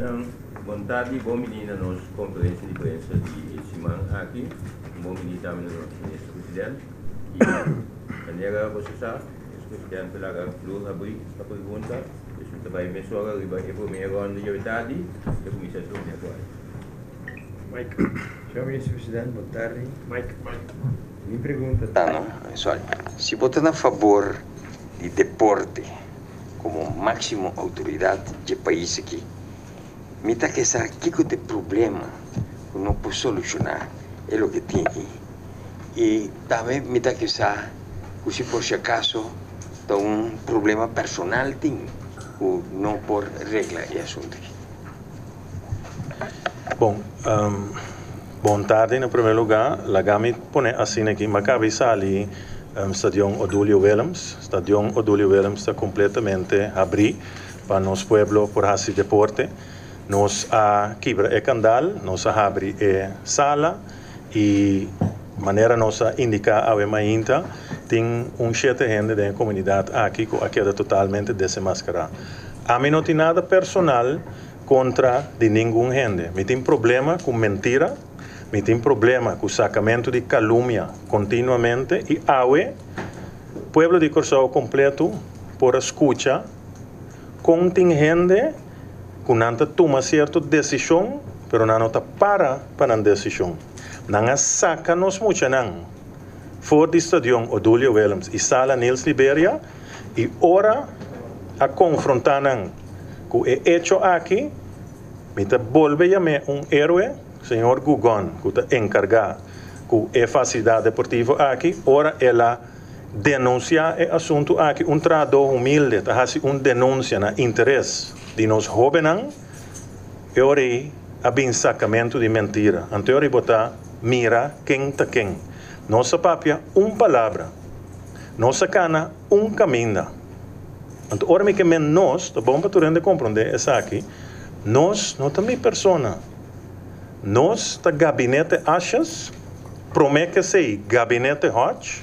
Então, boa tarde, bom menino na nossa conferência de imprensa de semana aqui. Bom menino também no nosso ministro presidente. E a maneira você sabe, o presidente pela flor abrir a pergunta, isso também me soa riba a primeira ronda de oitade, e a comissão de agora. Mike. Senhor Ministro Presidente, boa tarde. Mike. Minha pergunta. Se votam a favor de deporte como máxima autoridade do país aqui, me está que sabe que o problema que não pode solucionar é o que tem aqui. E também me está que sabe que se por si acaso tem problema personal tem, que não por regra e assunto aqui. Bom, boa tarde. Em primeiro lugar, a GAMI põe assim aqui, Maccabi ali, Stadion Odúlio Willems. Stadion Odúlio Willems está completamente aberto para nosso povo por esse deporte. Nós quebra candal, nós abre sala e maneira nós indicar a mainta tem sete gente da comunidade aqui que queda totalmente desmascarada. A mim não tem nada personal contra de nenhum gente. Me tem problema com mentira, me tem problema com sacamento de calúnia continuamente e pueblo de Corsao completo por escuta contingente que não toma certa decisão, pero não está para a decisão. Não saca nos muito não. For de Stadion Odúlio Willems e sala Nils Liberia e ora a confrontar com o hecho aqui, me está volve a héroe, senhor Gugon, que está encarregado com a facilidade deportiva aqui, ora ela denuncia o assunto aqui, trato humilde, está fazendo denúncia na interesse de nós jovens, e ora a sacamento de mentira. Então, ora botar mira quem está quem. Nossa papia, palavra. Nossa cana, caminho. Então, ora me que nós, tá bom para tu compreender essa aqui, nós não estamos persona. Nós tá gabinete achas, promete ser gabinete hot,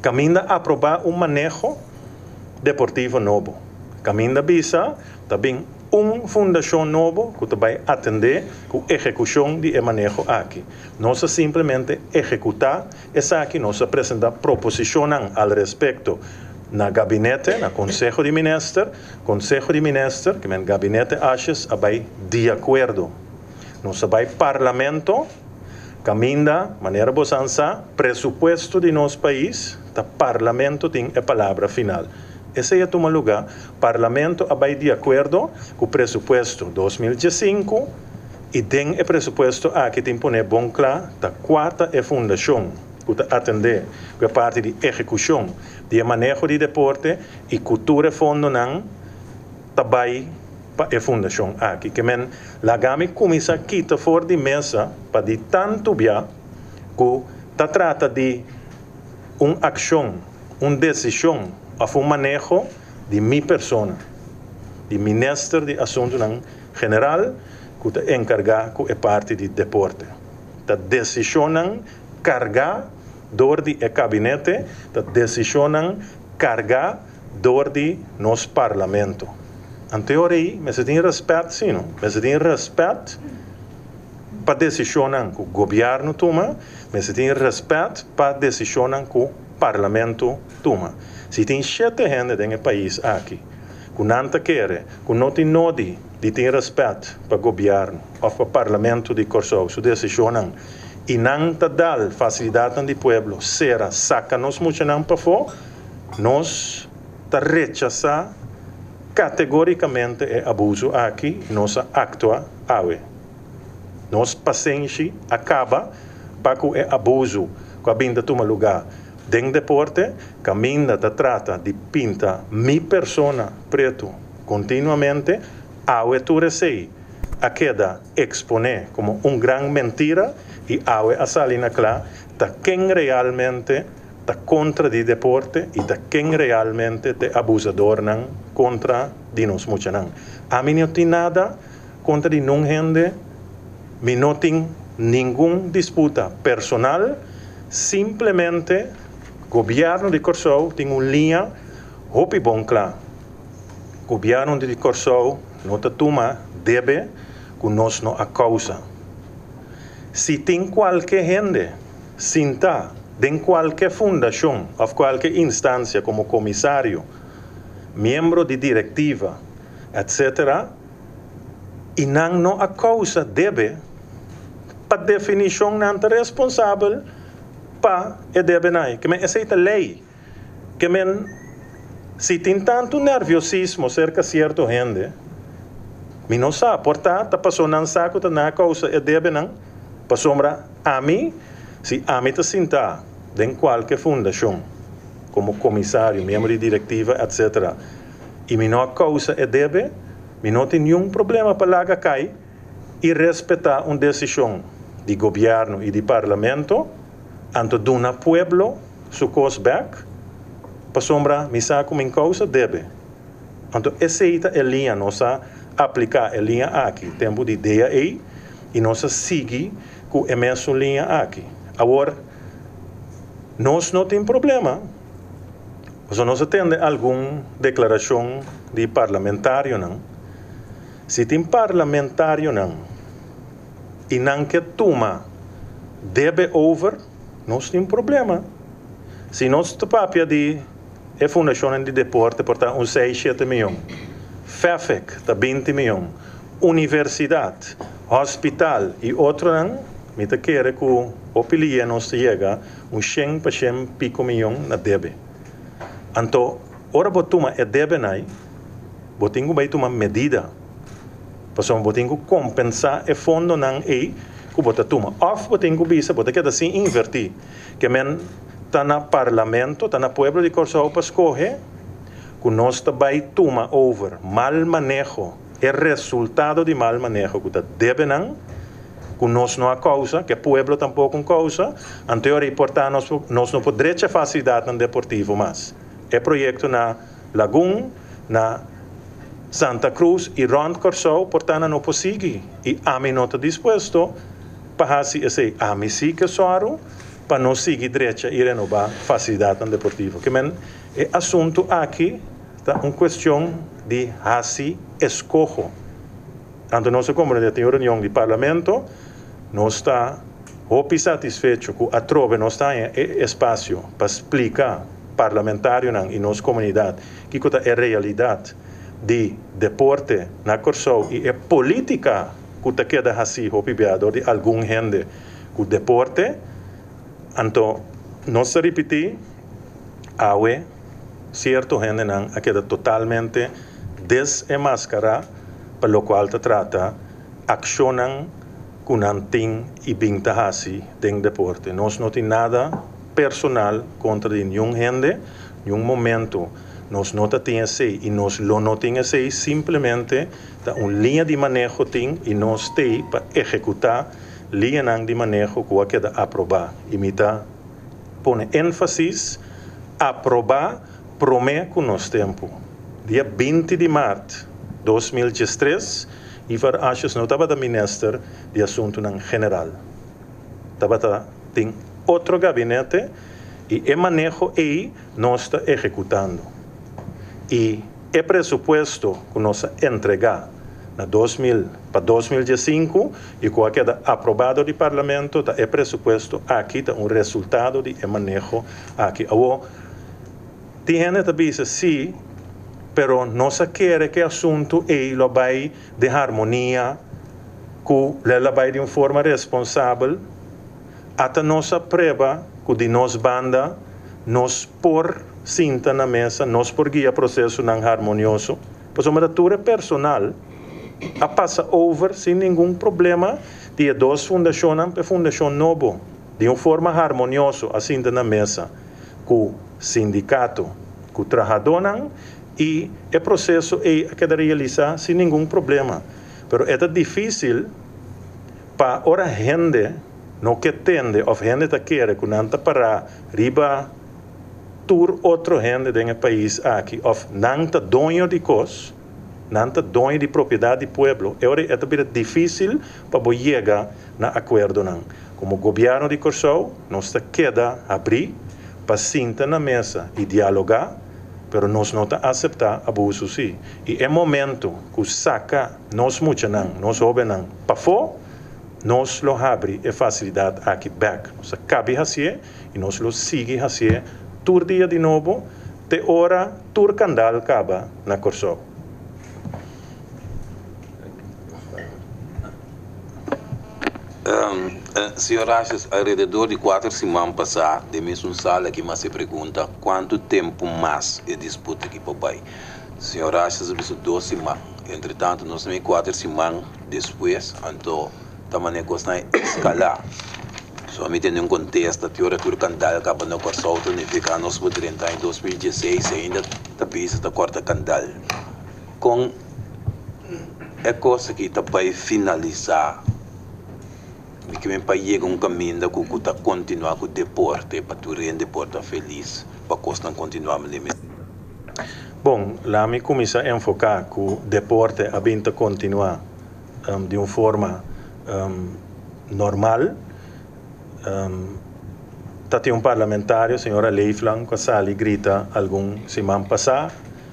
caminho a aprovar manejo deportivo novo. Caminho da bisa, também fundação novo que vai atender com a execução de manejo aqui. Nós simplesmente executar essa aqui, nós apresentar proposição ao respeito na gabinete, na Conselho de Ministros, que o gabinete acha vai de acordo. Nós vai parlamento, caminha, maneira bosança, presupuesto de nosso país, o parlamento tem a palavra final. Esse é o lugar. O parlamento vai de acordo com o presupuesto 2015 e tem o presupuesto aqui tem poner bom claro da quarta fundação que atender com a parte de execução de manejo de deporte e cultura fundo não também para a fundação aqui que men la GAMI começa aqui fora de mesa para de tanto bia que trata de ação, decisão a manejo de minha pessoa, de ministro de assuntos general, que está encarregado com a parte de deporte. A decisão carga dor de gabinete, a decisão carga dor de nosso parlamento. Então, aí, mas se tem respeito, sim, não? Mas se tem respeito para a decisão que o governo toma, mas se tem respeito para a decisão que o parlamento toma. Se tem 7 gente no país aqui, que não quer, que não tem nodi de ter respeito para o governo ou para o parlamento de Corsao, sua decisão, e não dá facilidade ao povo, será saca-nos muito não para fora, nós rechazamos categoricamente o abuso aqui, nós actuamos awe. Nossa paciência acaba para que o abuso que a vinda toma lugar. Dentro deporte, caminha trata de pintar minha persona preto continuamente, ao sei a queda expone como grande mentira e ao a salina clara da quem realmente está contra de deporte e da quem realmente é abusador não contra de nós muitos não. A mim não tem nada contra de não gente, me não tem nenhuma disputa personal, simplesmente o governo de Corsao tem uma linha bom clara. governo de Corsou não toma deve que nós não a causa. Se tem qualquer gente, sinta, de qualquer fundação ou qualquer instância como comissário, membro de diretiva, etc., e não a causa deve, para definição não é responsável para e deve não. Que me aceita lei, que me se tem tanto nerviosismo cerca de certa gente, me não sabe, portanto, passou não saco na causa e deve não, passou a mim, se a mim te sinta em qualquer fundação, como comissário, membro de diretiva, etc., e me não a causa e deve, me não tem nenhum problema para lá cair e respeitar uma decisão de governo e de parlamento, anto de um pueblo, su cosback, para sombra, me saco em causa deve. Então, aceita a linha, nós aplicar a linha aqui, tempo de ideia aí, e nós seguir com a mesma linha aqui. Agora, nós não temos problema. Se nós atende alguma declaração de parlamentário, não. Se tem parlamentário, não, e não que toma deve over, nós temos problema. Se nós topamos de a fundação de deporte, portanto, 6, 7 milhões. FEFEC, está 20 milhões. Universidade, hospital e outro não, me te quer que o pilia nos chega 100% pico milhão na deve. Então, ora botuma é deve nai, botingo vai tomar medida. Porque botingo compensar e fundo não é que bota toma. Of botingo bisa, bota que assim invertir. Que men está na parlamento, está na pueblo de Corsou para escolher, que nós também toma over mal manejo, é resultado de mal manejo, que está deve não, que nós não há causa, que o pueblo tampouco é causa, em teoria, portanto, nós não podemos facilidade no deportivo, mas é projeto na Lagoon, na Santa Cruz e Ronde Corsou, portanto, não consegue, e a mim não está disposto para fazer esse, a mim sim que sou para não seguir direita e renovar facilidade deportiva. Que é assunto aqui, tá uma questão de assim escojo. Então, nós como tem reunião de parlamento, nós está muito satisfeito que a trove nós está em espaço para explicar parlamentário e nossa comunidade que é a realidade de deporte na Corsou e a política que queda assim, de algum gente que deporte. Então, nós repetimos, awe, certo gente não, queda totalmente desenmascarada, para o qual se trata, acionam que não tem e binta assim em deporte. Nós não temos nada personal contra nenhum gente, nenhum momento. Nós não temos e nós não temos simplesmente uma linha de manejo e nós temos para executar linha de manejo que queda aprovar. E me põe ênfase aprovar promete com nosso tempo. Dia 20 de março de 2013, e para achas não estava da ministra de assunto general. Tem outro gabinete e o manejo aí nós está executando. E o presupuesto que nós entregar para 2015 e com a queda aprovado do parlamento, é presupuesto aqui, está resultado de manejo aqui. Tem gente que diz sim, pero nós quer que o assunto lo vai de harmonia, que ela vai de uma forma responsável, até nossa prova que de nós banda, nós por cinta na mesa, nós por guia processo não harmonioso, pois uma natura personal, a passa over sem nenhum problema, de duas fundações para fundação nova, de uma forma harmoniosa, assim na mesa, com o sindicato, com o trabalhador, e o processo é que realizar sem nenhum problema. Mas é difícil para a gente não que tende, ou gente que quer que não para riba tur outro gente do país aqui, ou não está dono de coisas, não está dono de propriedade do pueblo, é difícil para chegar a acordo. Como governo de Corsou, nós queda abrir para sentar na mesa e dialogar pero nós não aceitar abuso sim. E é momento que saca nós muita não, nós jovens para fora, nós lo abre a facilidade aqui back. Nós cabe assim e nós lo sigue assim, tur dia de novo, te hora tur candal acaba na corso. Senhor Achas, alrededor de 4 semanas passadas, de mesmo sala que se pergunta quanto tempo mais é disputa aqui para o pai. Senhor Achas, isso 2 semanas. Entretanto, nós temos 4 semanas depois, então, estamos negociando escalar. Somente em um contexto, a teoria que o Candal acaba no corso, e fica nós podemos em 2016 ainda a pista da quarta Candal. Com a coisa que está para finalizar, que me paga caminho da que está continuar com o deporte, para tu render deporte feliz, para costar continuar a Bom, lá me começa a enfocar que o deporte a vinda continuar de uma forma normal. Tem um parlamentário, a senhora Leifland, que sali grita algum semana passada,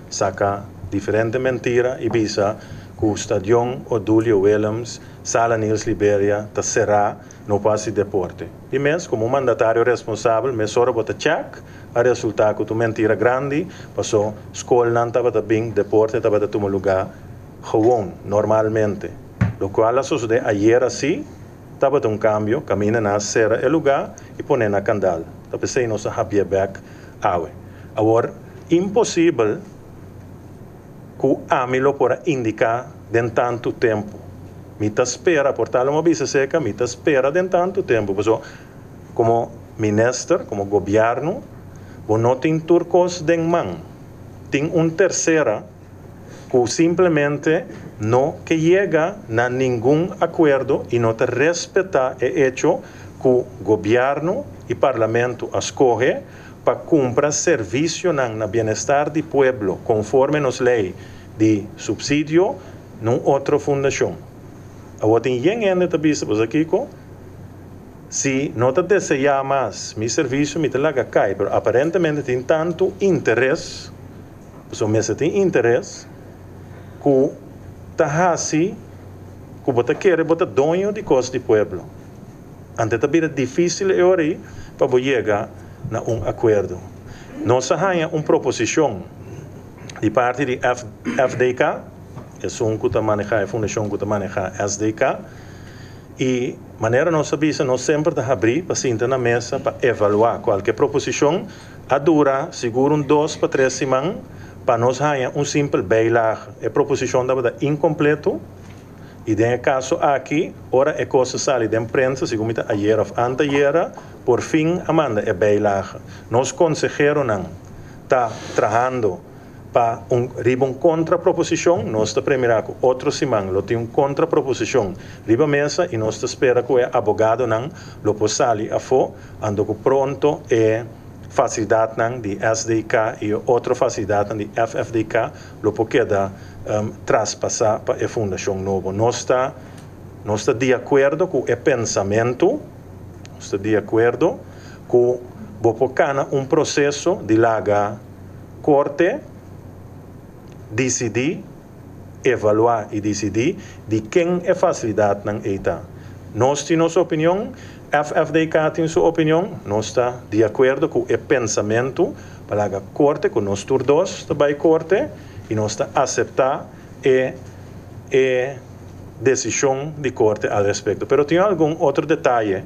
saca diferente mentira e visa que o estadião Odúlio Williams, Sala Nils Liberia, está será no passe deporte. E mesmo como mandatário responsável, me só bota check, a resultado que mentira grande, passou escola não estava bem, deporte estava tomando lugar, gewoon, normalmente. Lo qual sucede ayer assim, estava um cambio, caminha na serra e lugar e põe na candal. Então pensei nós a happy back awe. Agora, impossível que o amilo para indicar de tanto tempo. Mita espera, por tal uma visa seca, mita espera de tanto tempo. Então, como ministro, como governo, não tem turcos de mão. Tem terceira que simplesmente não que chega a nenhum acordo e não te respeitar o hecho que o governo e parlamento escolhe para cumprir serviço na bem-estar do povo, conforme nos lei de subsídio numa outra fundação. Agora tem gente que está vendo aqui, se não te deseja mais, meu serviço me te larga cai, mas aparentemente tem tanto interesse, o mesmo tem interesse, que está assim, que você quer, você dono de coisas do povo. Antes é difícil aí para chegar a um acordo. Nós temos uma proposição de parte de FDK, é um que maneja a fundação que maneja SDK, e maneira nós sabemos, nós sempre abrir para sentar na mesa para evaluar qualquer proposição, a dura seguro 2 para 3 semanas, para nós ter simples beilar. A proposição estava incompleto, e no caso aqui, ora é coisa sali da imprensa, segundo ayer ou anteayer, por fim, amanda é beilar. Nós conseguiram está trabalhando para uma contraproposição, nós está primeiro com outra semana, lo tem uma contraproposição riba mesa e nós espera que o advogado lo possa sair a fora, ando pronto é facilidade de SDK e outra facilidade de FFDK, lo pode traspassar para a fundação nova. Nós está de acordo com o pensamento, nós está de acordo com o processo de larga corte, decidir, evaluar e decidir de quem é facilidade na ETA. Nós temos nossa opinião, FFDK tem sua opinião, nós está de acordo com o pensamento para a corte, com nós todos também corte, e nós está aceitar a decisão de corte a respeito. Pero tem algum outro detalhe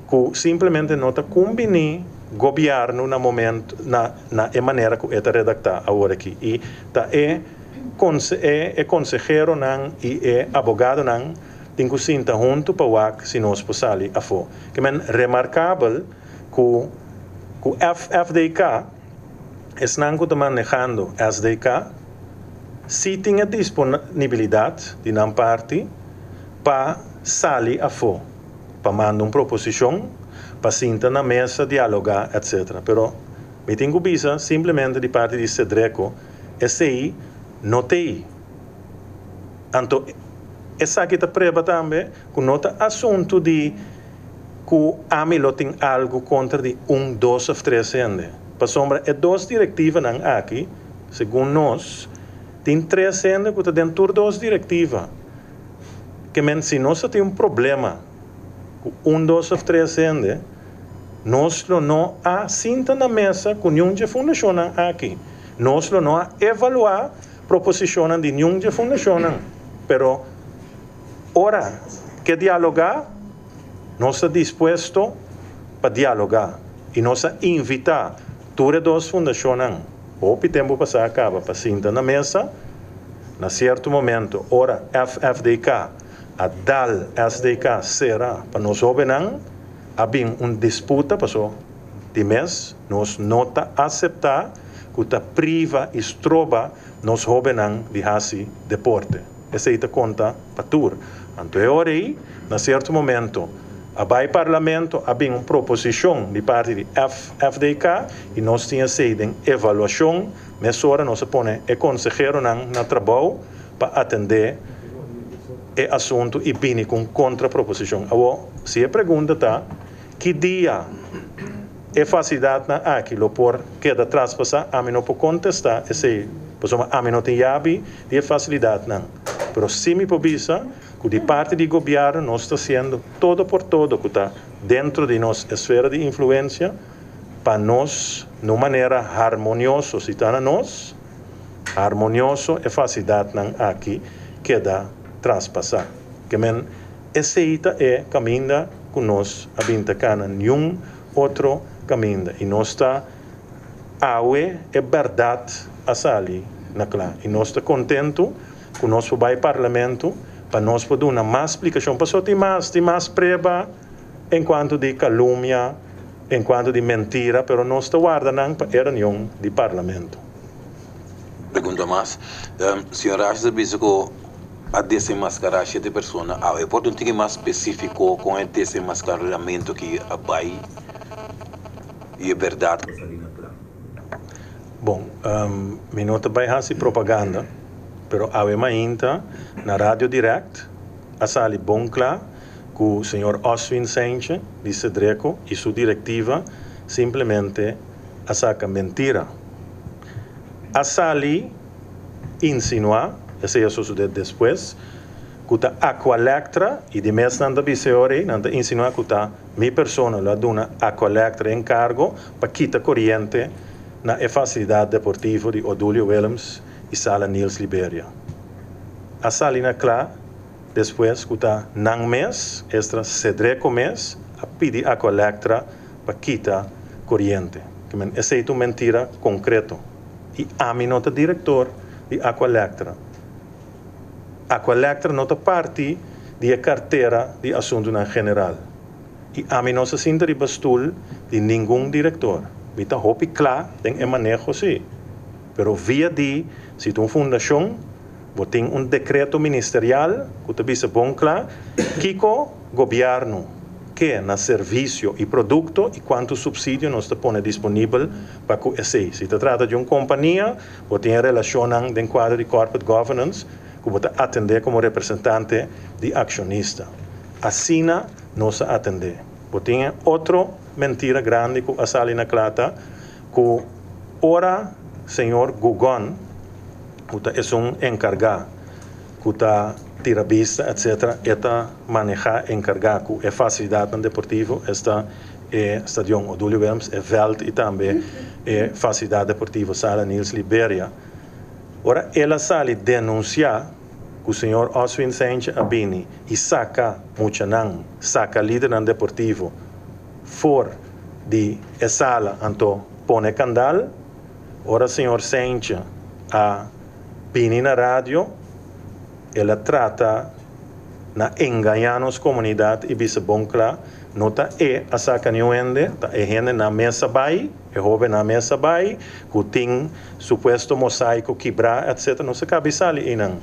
que simplesmente não está combinando governo na momento na maneira que está redactado agora aqui e tá é consejero e é advogado tem que sentar junto para o se nós possamos a fora. Que é remarcável que o FDK não está manejando SDK se tem a disponibilidade de uma parte para sair a fora, para mandar uma proposição, para sentar na mesa, dialogar, etc. Pero, me tenho visa simplesmente de parte de Cedreco, esse aí não tem. Então, essa aqui está prova também, que não está assunto de que o AMILO tem algo contra de 1, 2 ou 3 anos. Para sombra, é 2 diretivas aqui, segundo nós, tem 3 anos que está dentro das diretivas. Que se nós temos problema com 2 ou 3 anos, nós não assinta na mesa com nenhum de fundação aqui. Nós não evaluar proposição de nenhum de fundação. Pero, ora que dialogar, nós estamos dispostos para dialogar. E nós invitar todas as fundações. O tempo passado acaba para sentar na mesa, na certo momento, ora FFDK, a DAL SDK será para nós obenan, havia uma disputa, passou de mês, nós não aceitar que está priva e estroba nós obenan de hasi deporte. Essa é a conta para tudo. Então, agora aí, na certo momento, a parlamento havia uma proposição de parte de FDK e nós tínhamos sido em avaliação, mas agora nós põe o consejero na trabalho para atender o assunto e vir com contra-proposição. Agora, se a pergunta está, que dia é facilidade na aquilo por queda traspassa, a mim não pode contestar, a mim não tem chave de facilidade não. Mas se me precisa, que de parte do governo nós está sendo todo por todo, que está dentro de nossa esfera de influência, para nós, de uma maneira harmoniosa, se está na nós, harmonioso é facilidade não aqui, queda traspassar. Que esse é o caminho que nós abintacana, nenhum outro caminho. E nós está é verdade a sali na clá. E nós está contento que nós vamos ao parlamento para nós poder dar mais explicação. Para só ter mais prova enquanto de calúnia, enquanto de mentira, mas nós está guardando para a reunião do parlamento. Pergunta mais. Senhora, acha que a desenmascarar 7 pessoas, é pode ter mais específico com o desenmascaramento que a vai e é verdade. Bom, me nota vai fazer propaganda, pero há ainda na rádio direct a sali bom claro que o senhor Oswin Sainche de Cedreco e sua diretiva simplesmente a saca mentira. A sali insinua, esse é o suceder depois, que a Aqualectra, e de mês nanda biseore, nanda insinua que a minha pessoa lá duna Aqualectra em cargo para quitar corrente na facilidade deportiva de Odúlio Willems e Sala Nils Liberia. A salina clá, depois que a nang mês, extra Cedreco mês, a pedir Aqualectra para quitar corrente. Essa é uma mentira concreta. E a mim nota diretor de Aqualectra. Aqualectra nota parte da carteira de assunto na general. E a mim não se sinta de bastul de nenhum diretor. Vita hopi claro, tem o manejo sim. Pero via de, se tu fundação, tem decreto ministerial, que te bisa bom claro, que o governo que na serviço e produto e quanto subsídio nós te põe disponível para que esse. Se te trata de uma companhia, ou tem relação dentro quadro de corporate governance, que você atender como representante de acionista. Assim, nós atender. Você tem outra mentira grande que a Salina Clata, que ora, senhor Gugon, que é um encargado, que está tirabista, etc., está manejar encargado com a facilidade deportiva, esta é Stadion Odúlio Willems, é Veld e também é facilidade deportiva Sala Nils Liberia. Ora, ela sale denunciar que o senhor Oswin Sainche Abini e saca Muchanang, saca líder deportivo, for de sala, então pone candal. Ora, o senhor Sainche a Bini na rádio, ela trata na enganar as comunidades e bisa bom claro, nota a saca nenhuma, gente na mesa vai, jovem na mesa vai, que tem suposto mosaico quebrar, etc. Não se cabe sali inang.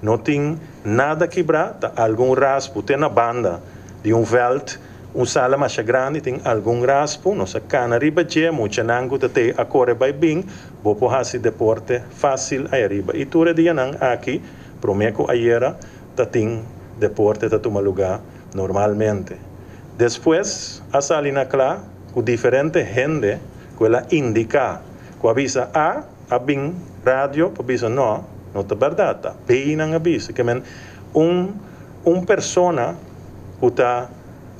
Não tem nada quebrar, algum raspo, tem na banda de veld, sala mais grande, tem algum raspo, não se cana riba de, muita nango tem a corre vai bem, vou fazer deporte fácil aí riba. E tudo dia nang aqui, prometo ayer, tem deporte tá toma lugar normalmente. Depois, a salina clara, com diferente gente, que ela indica, que avisa a bem radio para bisa não tá verdade, tá bem na bisa, que men persona que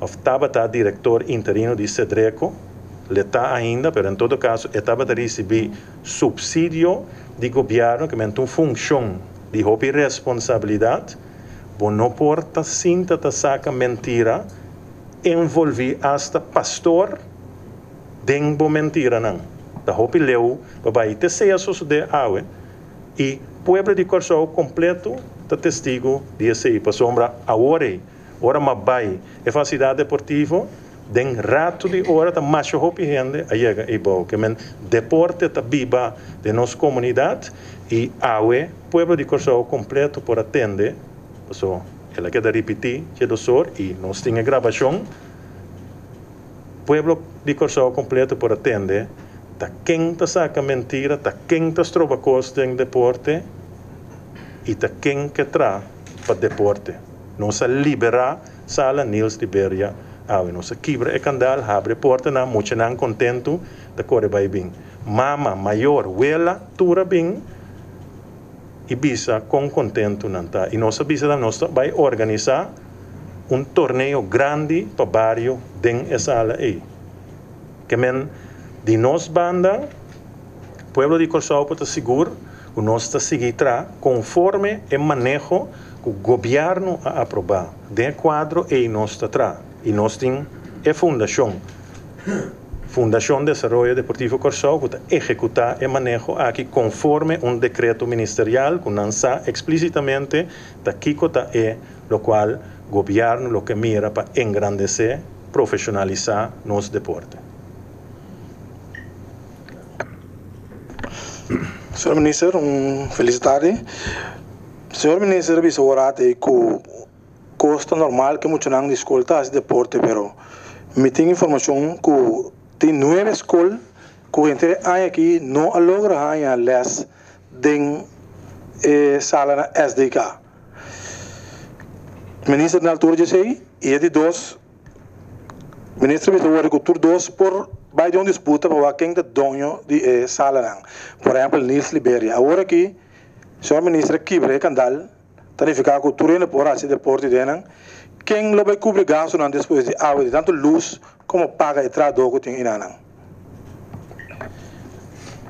estava diretor interino de Cedreco, ele está ainda, mas em todo caso, estava a receber subsídio de governo, que tem uma função de responsabilidade, mas não pode sinta saca mentira, envolver hasta pastor, dengo mentira não. Da hopi leu, babai te seja de aue, e pueblo de Corsou completo, tá testigo de esse, para sombra, ora mabai, e facilidade deportivo, den rato de hora tá macho hopi gente, aí é bom, que men deporte tá viva de nossa comunidade, e aue, pueblo de Corsou completo por atender, so, ela quer repetir, que do sor, e nós temos gravação, pueblo de Corsou completo por atender, tá quem tá saca mentira, tá quem tá trova costa em deporte, e tá quem que tra para deporte. Nós liberar sala Nils Liberia, nós quebra e candal, abre porta na muito não contento, da corre vai bem. Mama maior, wela, tura bem, e bisa com contento não tá. E nossa bisa da nossa vai organizar torneio grande para barrio den essa sala aí. Que men de nós banda, pueblo de Corsou para seguro, o nós está seguirá conforme o manejo que o governo a aprovar. De quadro e nós está atrás. E nós temos a fundação. Fundação de Desenvolvimento Deportivo Corsou, que está executar o manejo aqui conforme decreto ministerial, que lança explicitamente daqui que está o qual o governo lo que mira para engrandecer, profissionalizar nosso deporte. Senhor Ministro, felicidade. Senhor Ministro, visto orate que custa normal que muitos não escoltam esse deporte, pero me tem informação que tem 9 escolas que entre aqui não logra a les den sala na SDK. Ministro na altura disse aí, e de 2 Ministro visto agricultura 2 por vai de uma disputa para quem é dono de sala não. Por exemplo, Nils Liberia. Agora aqui, o senhor ministro quebra o candal, tarificar que tudo por esse deporte dele, quem lo vai cobrir gasto não depois de água de tanto luz como paga e trado que tem não.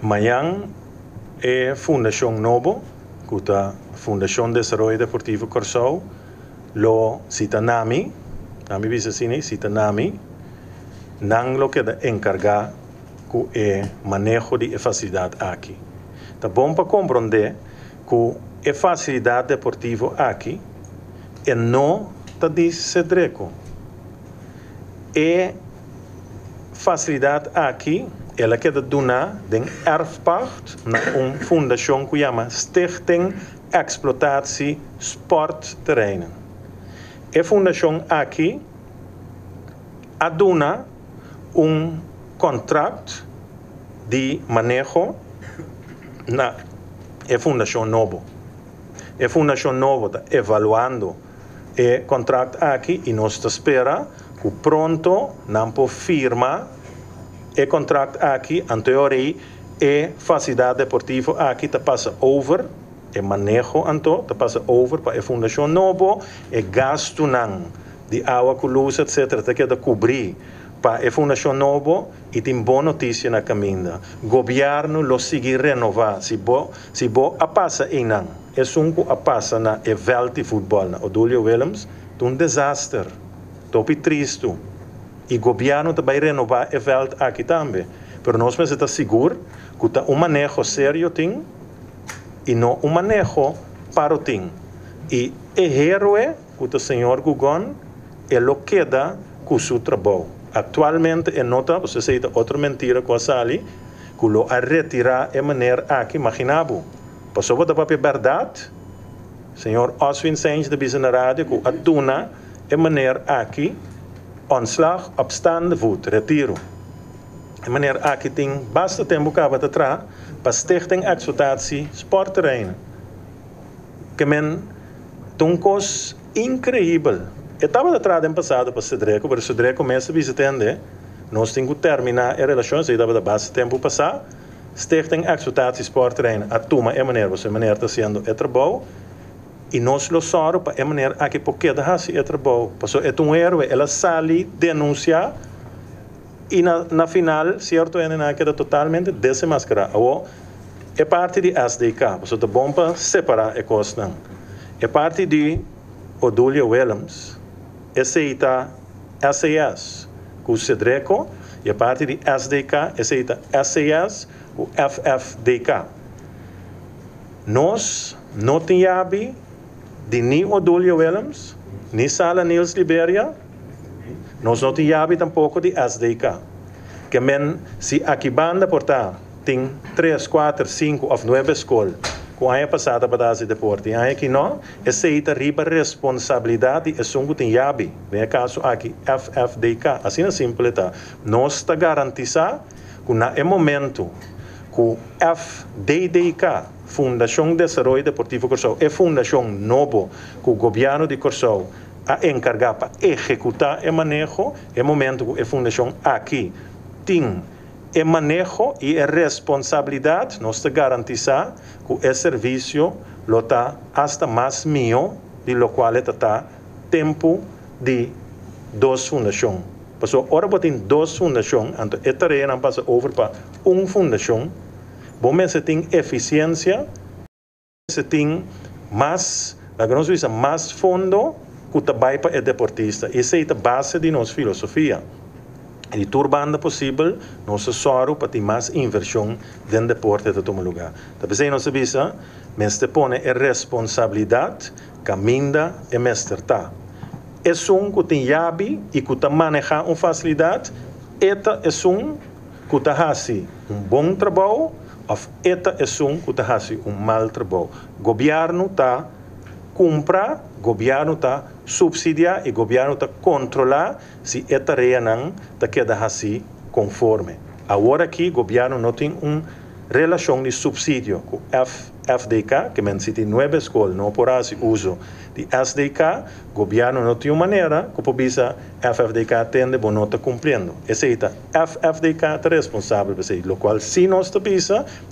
Amanhã é Fundação Novo, que é a Fundação de Desenvolvimento Deportivo Corsou, lo Citanami, nami bisa sini Citanami, não lo que encargar com o manejo de facilidade aqui. Tá bom para compreender que a facilidade deportiva aqui é não tá de Cedreco. E facilidade aqui ela quer donar den erfpacht na fundação que chama Stichting Exploitatie Sportterreinen. A fundação aqui aduna contrato de manejo na Fundação Novo. A Fundação Novo está avaliando o contrato aqui e nós espera que pronto não pode firmar o contrato aqui, em teoria, a facilidade deportiva aqui está passa over, o manejo então está passa over para a Fundação Novo, e gasto não de água, luz, etc., está queda cobrir para a Fundação Novo e tem boa notícia na caminho. O governo lo sigue renovar. Se bo a passa e não, é sunco a passa na evento de futebol na Odúlio Willems, é desastre. Topi triste. E o governo também renovar o evento aqui também. Mas nós estamos seguros que está manejo sério tem e não manejo para o tem. E o héroe que o senhor Gugon é o que dá com o seu trabalho. Atualmente, em nota, você sei outra mentira com a Sali, que lo a retirar de maneira aqui imaginável. Passou da papel verdade, senhor Oswin Sainz de Bisa na Rádio, que aduna de maneira aqui, onslag, opstand, voet, retiro. De maneira aqui tem basta tempo que vai atrás, para Stichting Exploitatie Sportterreinen. Que men, tem coisa incrível. Eu estava atrás do passado para Cedreco, mas Cedreco começa a visitar, nós temos que terminar a relação, se estava da base tempo passar, Stichting Exploitatie Sportterrein a toma e maneira você maneira está sendo é trabalho e nós lo soro para é maneira aqui porque da hasi é trabalho. Passou é um erro ela sali denunciar e na final certo é na queda totalmente desmascarada. Ou é parte de SDK, passou da bomba separar a costa. É parte de Odúlio Williams, aceita SAS, com o Cedreco, e a parte de SDK, aceita SAS, o FFDK. Nós não tínhamos de nem Odúlio Williams, nem Sala Nils Liberia, nós não tínhamos tampouco de SDK. Que men, se aqui banda portar, tem 3, 4, 5 ou 9 escolas, com a passada para esse deporte, aí que não, aceita riba responsabilidade e sungo tem yabi, no caso aqui FFDK, assim é simples tá. Nós está garantizar que na momento que FDDK, Fundação de Desenvolvimento Deportivo Corsão, é fundação nova que o governo de Corsão a encargar para executar o manejo, é momento que a fundação aqui tem é manejo e é responsabilidade nós te garantizar que o serviço lo está hasta mais mio de lo qual está tempo de 2 fundações. Passou ora botem 2 fundações, então é tarefa passa over para fundação. Bom, você tem eficiência, você tem mais, mais fundo que trabalha para o deportista. Essa é a base de nossa filosofia. E turbanda possível, nosso soro para ter mais inversão dentro do deporte de todo lugar. Talvez aí nós sabemos, mas te põe a responsabilidade, caminha e mestrata. É que tem yabi e que maneja uma facilidade, eta é que faz bom trabalho, ou eta é que faz mau trabalho. O governo está comprar, o governo está subsidiar e o governo está controlar se a tarefa não está queda assim conforme. Agora aqui o governo não tem uma relação de subsídio com FDK, que se tem 9 escolas, não por esse uso de SDK, o governo não tem uma maneira que por isso FFDK atende, mas não está cumprindo. Essa é a FFDK é responsável por isso, o qual se nós está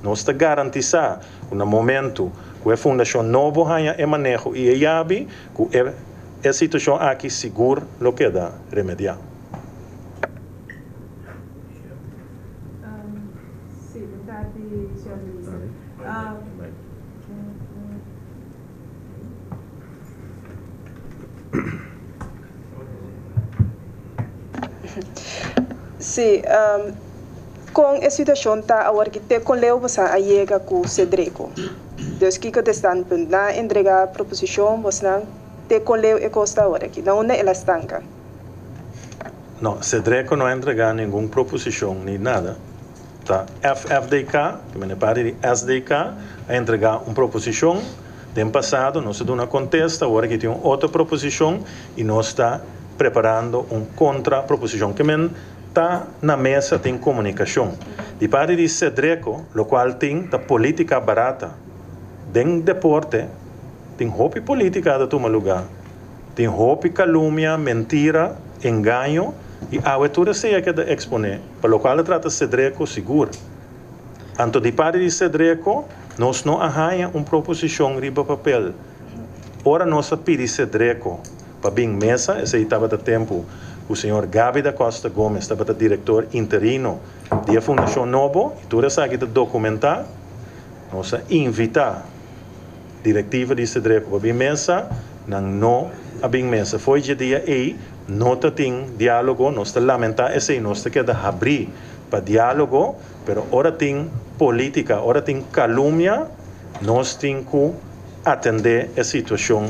nós está garantizar que no momento que a fundação nova é manejo e é yabi, que a situação aqui segura lo que dá remediar. Sim, boa tarde, senhor ministro. Sim, com a situação está agora que te colheu você a chega com o Cedreco. Deus que te estão na entregar a proposição você não te colheu e costa agora aqui, não é ela estanca. Não, Cedreco não entregar nenhuma proposição nem nada. Tá, FFDK, que é parte de SDK, a entregar uma proposição. No passado, nós deu uma contesta, agora que tem outra proposição e nós está preparando uma contra-proposição que está na mesa tem comunicação. De parte de Cedreco, o qual tem a política barata, dentro do deporte, tem roupa política de todo lugar. Tem roupa calúnia, mentira, engano, e a abertura se é que de exponer, para o qual trata Cedreco seguro. Anto de parte de Cedreco, nós não arranha uma proposição riba papel. Ora nós pedimos Cedreco para bem mesa, esse estava de tempo, o senhor Gabi da Costa Gomes estava de diretor interino da Fundação Novo, e toda essa aqui de documentar, nós invitar diretiva de Cedreco para bem mesa, não a bem mesa. Foi de dia aí, nós temos diálogo, nós lamentar esse, nós quer abrir para diálogo, pero ora tem política, ora tem calúnia, nós temos que atender a situação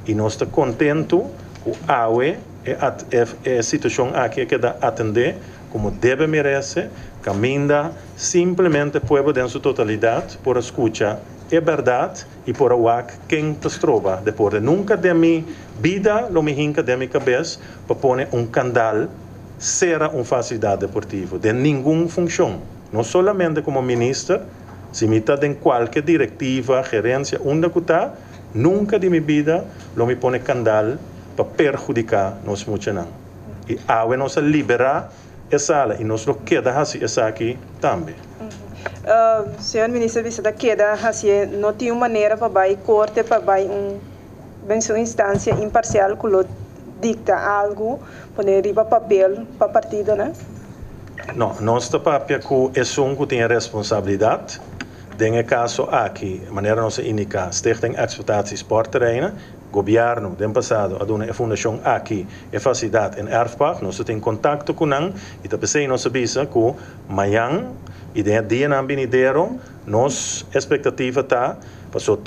e nós estamos contentos que a situação aqui que dá atender como deve merecer, caminha simplesmente o povo em sua totalidade por escutar é verdade e por o quem te trova depois. Nunca de minha vida, não me hinca de minha cabeça para pôr candal será uma facilidade deportiva de nenhuma função. Não somente como ministro, se me está em qualquer diretiva, gerência, onde que está, nunca de minha vida não me põe candal para perjudicar nós muito não. E ao nós liberar essa sala e nós queda assim essa aqui também. senhor ministro visita queda assim não tem uma maneira para vai corte para vai uma instância imparcial que lo dicta algo poner riba papel para partido, né? Não, nosso papel que é um que tem responsabilidade. Nesse caso aqui, a maneira não se indica, Stichting Exploitatie Sportterreinen, governo, do passado, a fundação aqui, é facilidade em erfpacht, nós temos contato com ela, e também nós sabemos que amanhã, e dentro do dia vindouro, nossa expectativa está, para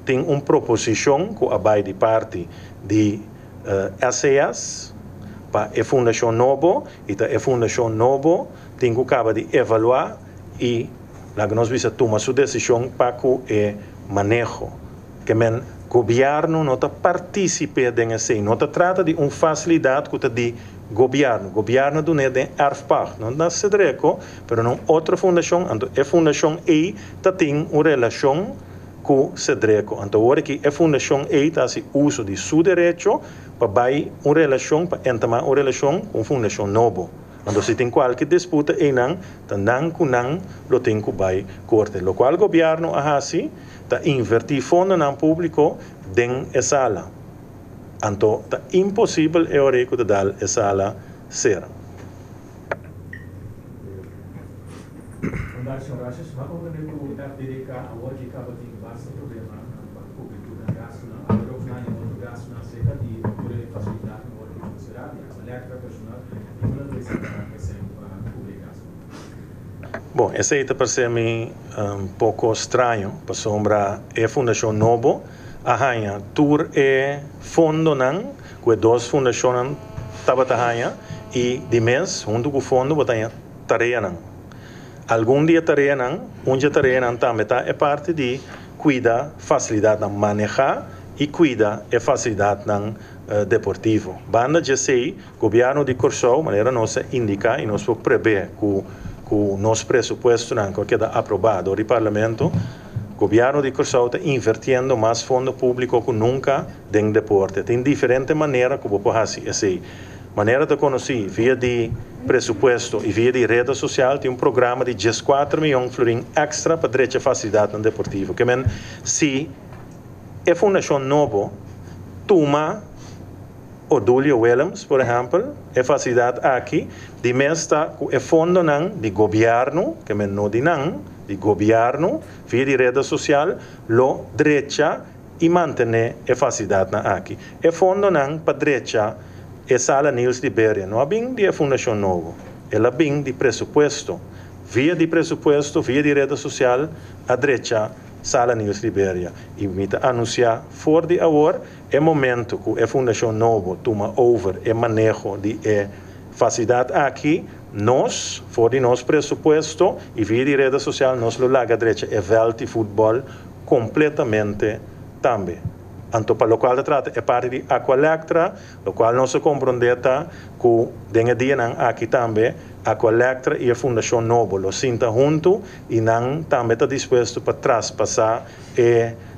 tem uma proposição que vai de parte de SES, para a fundação nova, e a fundação nova tem que acabar de avaliar e lá que nós vamos tomar sua decisão para que o manejo, que o governo não participe nesse, não trata de uma facilidade que de governo não é de erfpacht, não é cedreco, mas não outra fundação, a fundação E tem uma relação com o cedreco, então agora que a fundação E tem uso de seu direito para uma relação, para entrar uma relação com a fundação nova. Então, se tem qualquer disputa, não lo tem que vai corte. Lo qual o governo assim, está invertir fundos no público dentro da sala. Então, está impossível de dar a sala ser. Bom, esse aí parece me pouco estranho, para sombra a Fundação Novo, a rainha tur é fundo não, que duas fundações estava a rainha e de mês junto com o fundo botar tarefa não. Algum dia tarefa não, dia tarefa não também é parte de cuidar facilidade na manejar e cuidar a facilidade na deportivo. Banda de sei, governo de Corsou, maneira nossa indica e nós vamos prever que o nosso pressuposto não qualquer aprovado do Parlamento, o governo de Corsou está invertindo mais fundo público que nunca dentro do deporte. Tem diferente maneira que você fazer essa maneira de conhecer via de pressuposto e via de rede social tem um programa de 14 milhões de florins extra para direito à facilidade no deportivo. Que se a Fundação Novo toma o Odúlio Williams, por exemplo, a facilidade aqui, de mestre com o fundo de governo, que não de governo, via de rede social, lo direita e manter a facilidade aqui. O fundo para direita é sala Nils Liberia, não é bem de Fundação Novo, ela é bem de pressuposto, via de pressuposto, via de rede social, a direita sala Nils Liberia. E me anunciar fora de agora é momento que a Fundação Novo toma over e manejo de facilidade aqui, nós, fora de nosso pressuposto e via de rede social, nós lo larga direita é velte futebol completamente também. Então, para o qual trata é parte de Aqualectra, o qual nós compreendemos que dentro de dia aqui também Aqualectra e a Fundação Novo lo sinta junto e não também está disposto para traspassar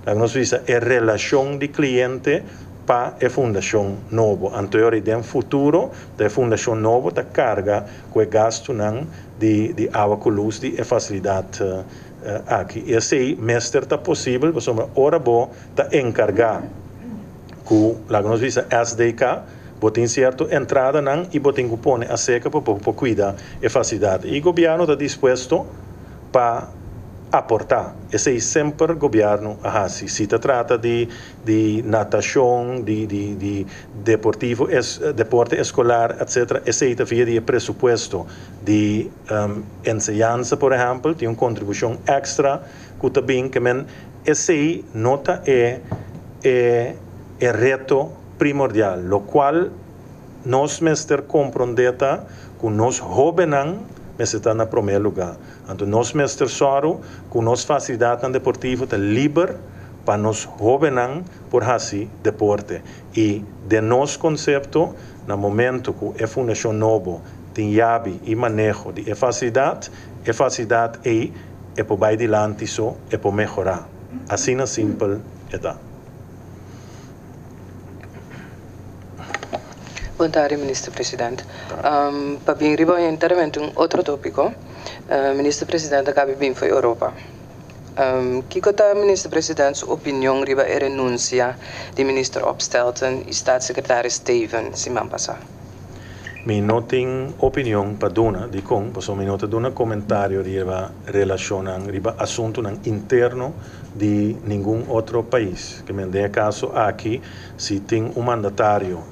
a relação de cliente para a Fundação Novo. Então, em futuro, a Fundação Novo está carga com o gasto de água com luz de facilidade aqui. E assim, mestre está possível, mas ora bom está encargar com a nós visa SDK, botem certo entrada e botem cupom a seca para cuidar a facilidade. E o governo está disposto para aportar. Esse é sempre o governo assim. Se trata de natação, de deportivo, deporte escolar, etc., esse é via de pressuposto de enseñança, por exemplo, tem uma contribuição extra que também que esse nota é reto primordial, o qual nós mestre compreendemos que nós jovens está no primeiro lugar. Então, nós mestre soro, com nossa facilidade no deportivo, está livre para nós jovens por fazer deporte. E de nosso conceito, no momento que a Fundação Novo tem chave e manejo de facilidade é para vai adiante só, é para melhorar. Assim é simples, é. Boa tarde, Ministro Presidente. Para vir inteiramente um outro tópico, Minister-presidente acaba bem foi Europa. Que a minister-presidente opinião riba a renúncia de minister Opstelten e staatssecretaris Steven semana passada? Mi não tenho opinião para dar de como, porque mi não tenho um comentário riba relação riba assunto interno de nenhum outro país. Que me caso aqui, se tem mandatário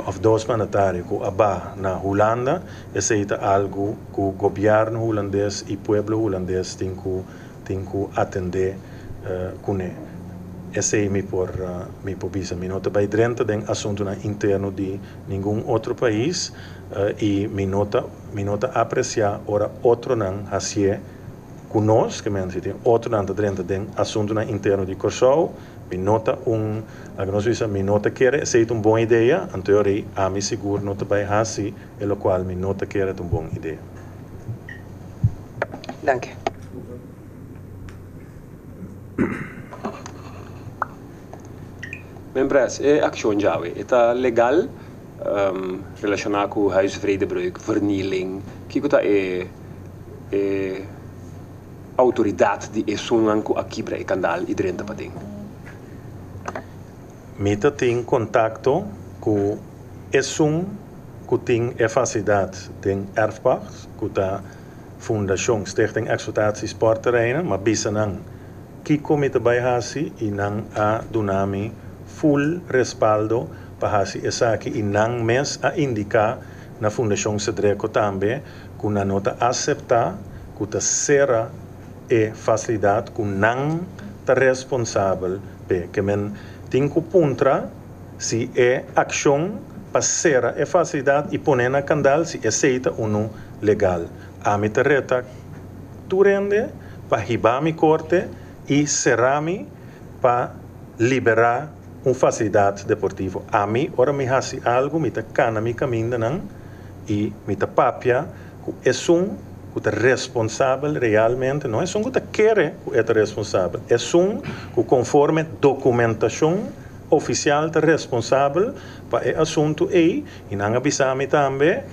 of dois mandatários que aba na Holanda, esse é algo que o governo holandês e o povo holandês tem que atender com ele. Esse é mi por visa. Mi nota vai dentro de assunto interno de nenhum outro país e mi nota apreciar ora outro não assim conosco que me tem outro não dentro de assunto interno de Corsou. Mi nota mi nota quer ser uma boa ideia, então a mi seguro nota vai assim, e lo qual mi nota quer uma boa ideia. Danke. Membres, a ação já é legal relacionado com o huisvredebreuk, vernieling, que é autoridade de esunang ko aqui para canal e drenta para dentro. Mita tem contato com esung que tem a facilidade de erfpacht, com a Fundação Stichting Exploitatie Sportterreinen, mas bisa nang kiko mita bij hasi e nang a dunami full respaldo para hasi essa aqui e nang mes a indicar na Fundação Cedreco também que na nota aceitar que a será e facilidade que nang ta responsável pe que men tem que puntra se é ação para ser a facilidade e poner na candal se aceita ou não legal. A mi terreta tu rende para ribar mi corte e serami para liberar uma facilidade deportiva. A mim, ora me hasi algo, me ta cana mi caminho não e me ta papia que é que é responsável realmente, não é que te quer que é responsável, é que conforme documentação oficial é responsável para o assunto e não avisamos também,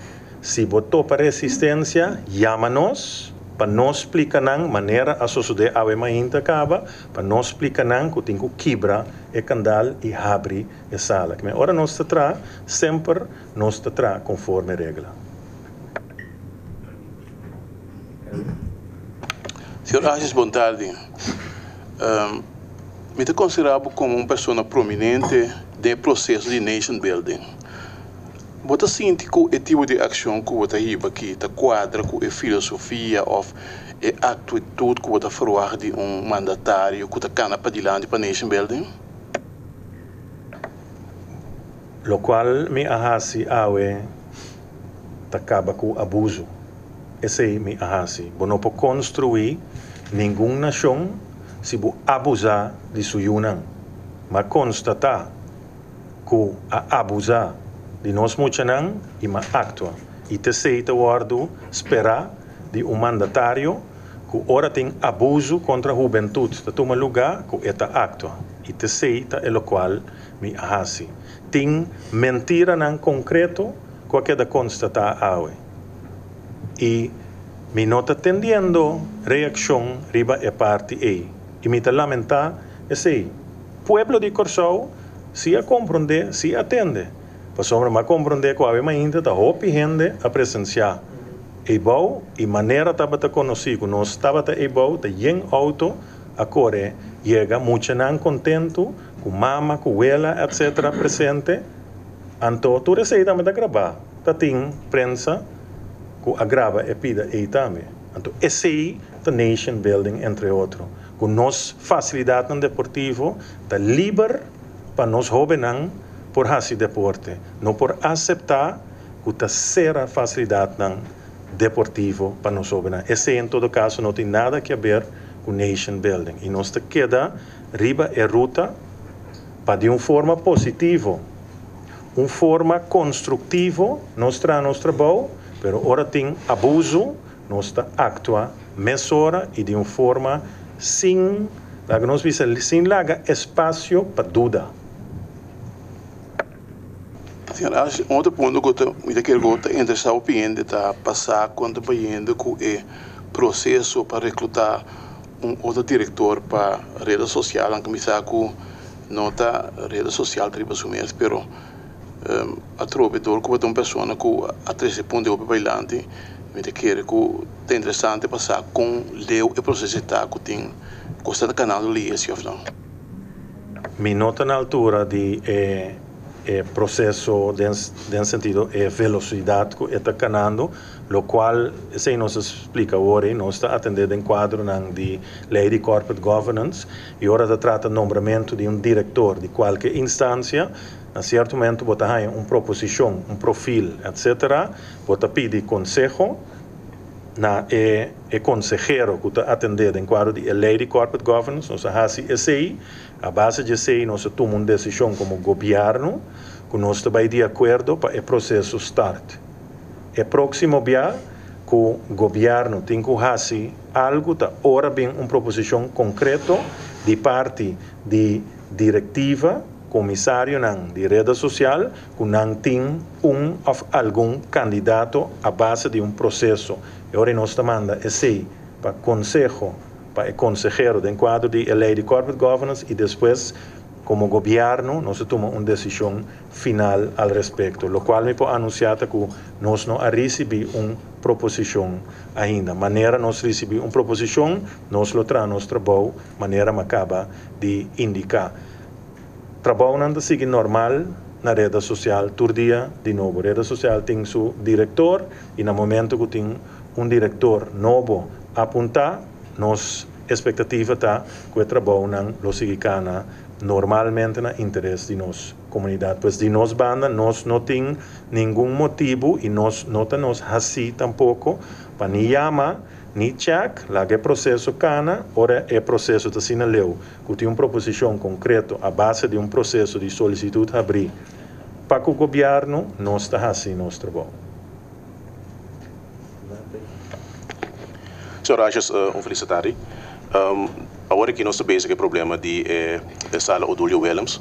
se botou para resistência, chama-nos, para nós explicar a maneira a sociedade ainda acaba, para nós explicar que tem que quebrar o candal e abrir a sala. Ora nós tra sempre nós tra conforme a regra. Senhor Assis, boa tarde. Me te considerado como uma pessoa prominente do processo de nation building. Você sente que o tipo de ação que você riba aqui está quadra com a filosofia ou a atitude que você forward de mandatário que está cana para diante para nation building? Lo qual me ahasi awe acaba com o abuso. Esse é me ahasi. Você não pode construir nenhuma nação se você abusar de sua união. Mas constatar que a abusar de nós muitos e ma actua. E terceiro guardo esperar de mandatário que ora tem abuso contra a juventude. De toma lugar que eta actua. E terceiro é o qual me ahasi. Tem mentira não concreto que é da constatar awe. E me nota tendendo reação riba é parte e me ta lamentar esse pueblo de Corsou se a compreender, se atende. Para sobre ma compreender que a ainda está hopi gente a presenciar. E bom, e maneira estava a conhecer, que nós estava a bom, de yen auto a correr, chega muito não contento, com mama, com ela, etc. presente. Então, tu receita me da gravar, tá tem prensa que agrava e pida e também. Então, esse é nation building entre outros. Com nós facilidade no deportivo, tá livre para nós jovens por fazer deporte, não por aceitar que tá ser a facilidade no deportivo para nós jovens. Esse em todo caso não tem nada a ver com nation building. E nós te queda riba e ruta para de uma forma positiva, uma forma construtiva, nós traz nosso trabalho, mas ora tem abuso, nós actua mesura e de uma forma sem laga espaço para dúvida. Outro ponto que eu quero interessar opinião de passar quando vai indo com processo para recrutar outro diretor para a rede social, aunque me saco nota rede social tribo sumers, pero a trobe dor como uma pessoa que a 13 pontos de bailante, me te quer que é interessante passar com leu e processo que tem custa canal do esse of não. Mi nota na altura de processo den sentido velocidade que está canando, lo qual se nos explica hoje, nós está atendendo em quadro de lei de corporate governance e ora da trata nombramento de diretor de qualquer instância. A certo momento você tem proposição, perfil, etc. Você pede consejo na consejero que está atendendo em quadro de lei de corporate governance, nós fazemos esse a base de esse nós tomamos decisão como governo que nós estamos de acordo para o processo start. É próximo dia que o governo tem que fazer algo que ora bem uma proposição concreta de parte de diretiva comissário de rede social que não tem algum candidato a base de processo. E agora nós manda esse para consejo, para o consejero de quadro de lei de corporate governance e depois, como governo, nós tomamos uma decisão final al respeito, o qual me pode anunciar que nós não recebemos uma proposição ainda. Maneira nós recebemos uma proposição, nós lo traz nosso trabalho, maneira me acaba de indicar. Trabalho não sigue normal na rede social, todo dia de novo. A rede social tem seu diretor e no momento que tem diretor novo a apontar, nossa expectativa está que o trabalho não sigue normalmente no interesse de nossa comunidade. Pois de nossa banda, nós não temos nenhum motivo e nós não estamos assim tampouco para nem chamar, nem check, lá que é processo cana, ora é processo da sinaleu, que tem uma proposição concreta a base de processo de solicitude abrir. Para o governo, nós está assim nosso trabalho. Senhor Rajas, felicitário. Agora que nós temos esse problema de sala Odúlio Willems,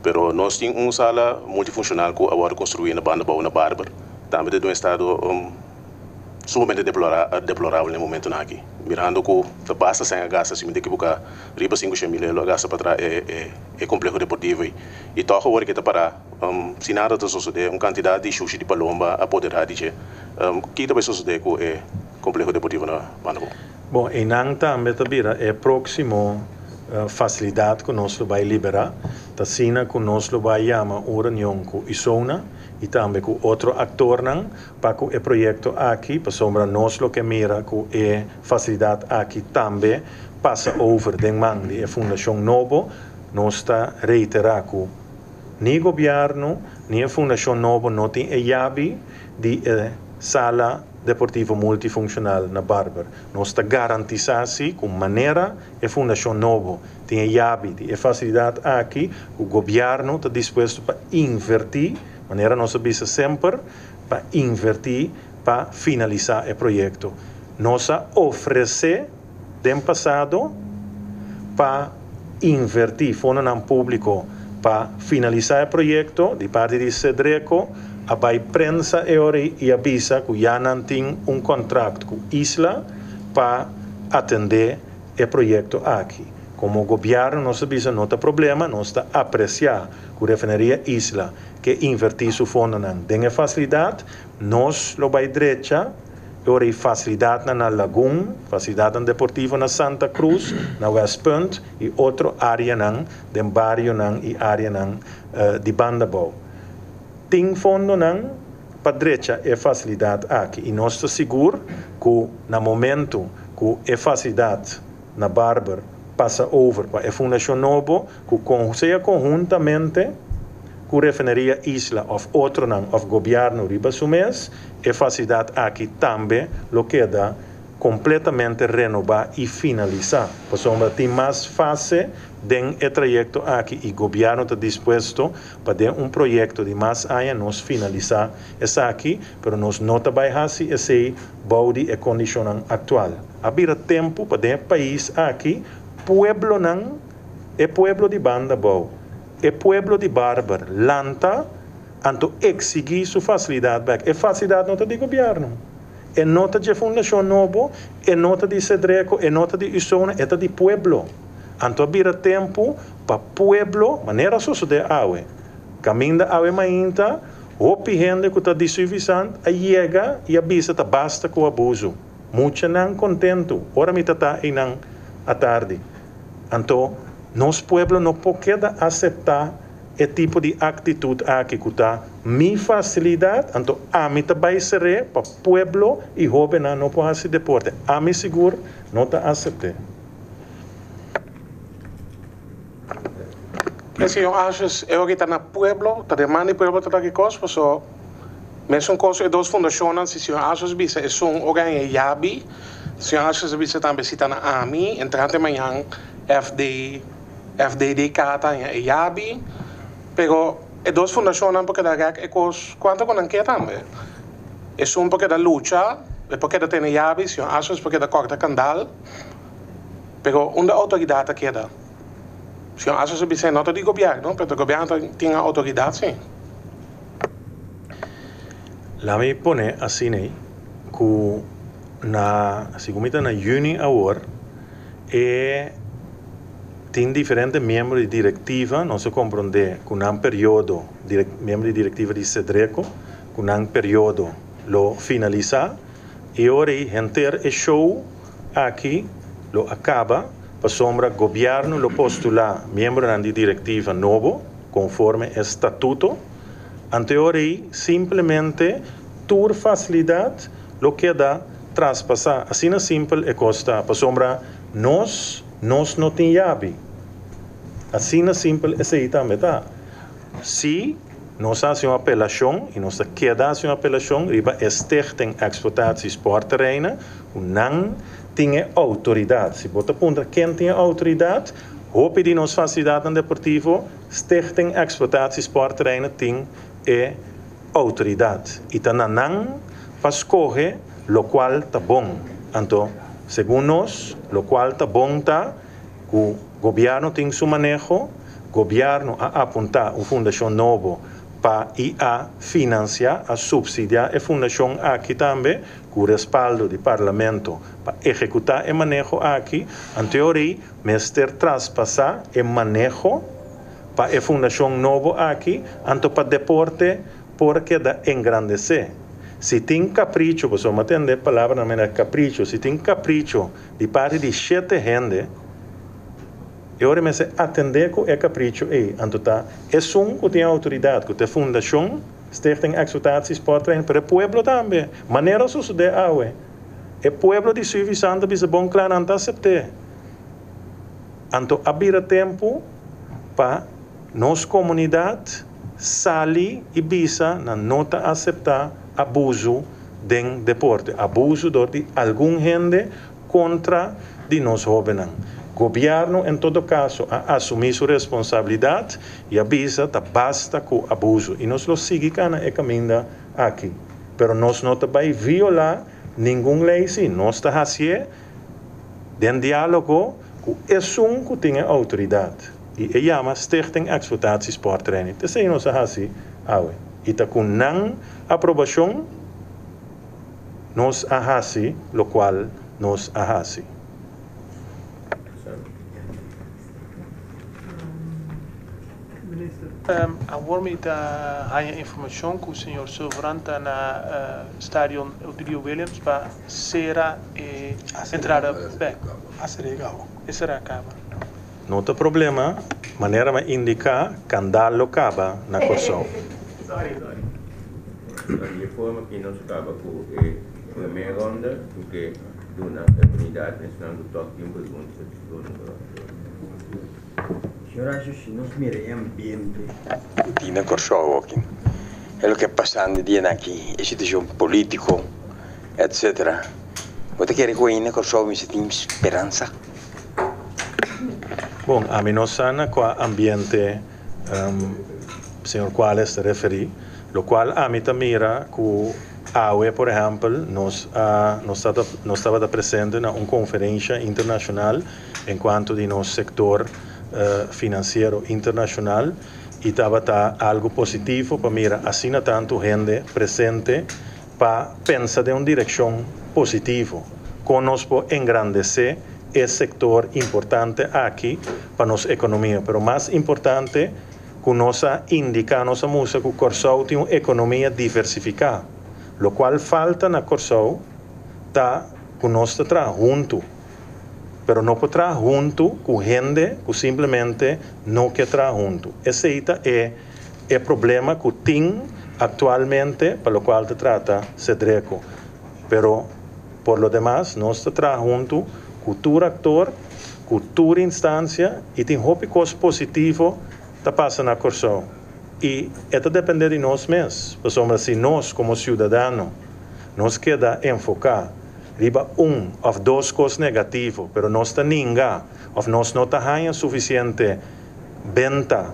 pero nós temos uma sala multifuncional que agora construída na banda na Bárbara, também de um estado sumamente deplorável no momento aqui. Mirando que basta sem a gasta, se me que buscar riba 5 mil, a gasta para trás é complexo deportivo e toca agora que está para se nada está suceder, uma quantidade de xuxi de palomba a poder dizer que também suceder com é complexo deportivo na banda. Bom, e não também é próximo facilidade que nós vai liberar, tá sina que nós vai chamar uma reunião com Isona e também com outro ator para que o projeto aqui, para sombra nós que mira com a facilidade aqui também passa over den man de Fundação Novo, nós está reiterar que nem governo, nem a Fundação Novo não tem a chave de sala deportivo multifuncional na Bárbara. Nós está garantizando com maneira a Fundação Novo tem a chave de facilidade aqui, o governo está disposto para invertir, maneira nós avisa sempre, para invertir, para finalizar o projeto. Nós oferecer, no passado, para invertir fundo público, para finalizar o projeto, de parte de Cedreco, a prensa e avisa que já não tem contrato com a Isla para atender o projeto aqui. Como governo, nós avisa não tem problema, nós está apreciar que a refineria Isla que invertir seu fundo tem facilidade, nós lo vai direita, ora facilidade na Lagoon, facilidade deportiva na Santa Cruz, na West Point e outra área de barrio e área de Bandabou. Tem fundo para direita é facilidade aqui e nós estamos seguros que no momento que a facilidade na Bárbara passa over para a Fundação Novo, que seja conjuntamente com a refineria Isla ou outro ou governo Ribasumés, a facilidade aqui também lo queda completamente renovar e finalizar. Por sombra tem mais fase dentro do trajeto aqui e o governo está disposto para um projeto de mais anos nós finalizar essa aqui, mas nós não trabalhamos esse body e condição atual. Havia tempo para o país aqui, pueblo é pueblo de Bandabou, é pueblo de Bárbara, lanta, anto exigir sua facilidade back. É facilidade não é do governo. é nota de fundação novo, é nota de Cedreco, é nota de Isona, é de pueblo. Anto vira tempo para pueblo, maneira só de awe. Caminho da awe mainta, hopi gente que está desuficiente, a chega e avisa tá basta com o abuso. Muita não contento, ora me tá aí não à tarde. Anto, nosso pueblo não pode aceitar esse tipo de atitude aqui que está mi facilidade, anto a mim também será para pueblo e jovem não pode se deporte. A mim seguro não está aceitando. Senhor, achas eu que está no pueblo, está demandando o pueblo para que coisa, só mesmo coisa é duas fundações, se senhor achas bisa é só alguém é yabi, se senhor achas bisa também se está na AMI, entrante amanhã FDD kata é yabi, pero é duas fundações porque da gak é coisa quanto com que também, é só porque da luta, é porque da tem yabi, se senhor achas porque da corta candal, pero onde a autoridade queda. Se eu acho que você não tem governo, porque o governo tem autoridade, sim. Lá me põe assim, né, que na segunda na junho agora tem diferentes membros de diretiva, não se compreende que um período membro de diretiva de Cedreco, que um período lo finaliza e agora gente show aqui lo acaba. Para sombra, governo lo postula membro de diretiva novo, conforme estatuto. Anteriormente, simplesmente, tur facilidade lo queda traspasar. Assim é simples e costa. Para sombra, nós não temos chave. Assim é simples e se também tá. Se nós fazemos uma apelação e nós queda uma apelação, riba estichting exploitaties por terreno, não tinha autoridade. Se bota ponta quem tem autoridade, hope de nos facilidade deportivo, stichting exploitaties por terreno tem autoridade. E tá não faz correr, lo qual tá bom. Então, segundo nós, lo qual tá bom tá, o governo tem seu manejo, governo a apontar uma fundação nova para a financiar, a subsidiar a fundação aqui também, com o respaldo do parlamento para executar o manejo aqui, em teoria, mestre traspassar o manejo para a fundação nova aqui, então para deporte, porque da engrandecer. Se tem capricho, você me entende a palavra não é capricho, se tem capricho de parte de 7 gente, eu me atender com o capricho aí, então tá, é um que tem autoridade, que tem fundação, stichting exploitaties por trein para o pueblo também. Maneira suceder awe. O pueblo de Suivi-Santa bisa bom claro não aceitar. Então abrir tempo para nossa comunidade sair e bisa não aceitar abuso de deporte, abuso de algum gente contra de nós jovens. Governo, em todo caso, a assumir sua responsabilidade e avisa que basta com o abuso. E nós lo seguimos e caminho aqui. Mas nós não vai violar nenhuma lei, sim. Nós estamos fazendo de diálogo com um que tem autoridade. E ele chama Stichting Exploitaties por Training. Então, se nós fazemos e está com não aprovação, nós fazemos o qual nós fazemos. Agora me dá a informação que o senhor Sovereign está na estádio Odilio Williams para ser a entrada back. Esse será a cama. Não tem problema, maneira de indicar candalo acaba na corção. De forma que não se acaba com a primeira ronda, porque na oportunidade ensinando o toque de pergunta. Senhor, acho que nós miramos ambiente. Tina Corso aqui. É o que passa no dia aqui, a situação política, etc. Você quer que Tina Corso me tenha esperança? Bom, a mim não sana com o ambiente, senhor qual se referi, o qual a mim mira que AUE, por exemplo, nós estava presente na uma conferência internacional enquanto de nosso sector financeiro internacional e estava algo positivo para mirar assim tanto gente presente para pensar de uma direção positiva, conosco engrandecer esse setor importante aqui para nossa economia, mas mais importante que nós indicar nossa música que o Corsão tem uma economia diversificada, o qual falta na Corsão tá que nós trabalhamos junto, mas não pode trabalhar junto com gente que simplesmente não quer trabalhar junto. Esse é o problema que tem atualmente, para o qual se trata Cedreco. Pero, por lo demás, nós trabalhamos junto, cultura actor, cultura instância, e tem muitas coisas positivas que passam na Corsão. E isso depende de nós mesmos. Por se nós, como cidadãos, nós queremos enfocar riba ou duas coisas negativas, mas nós não ninguém, ou nós não temos suficiente venda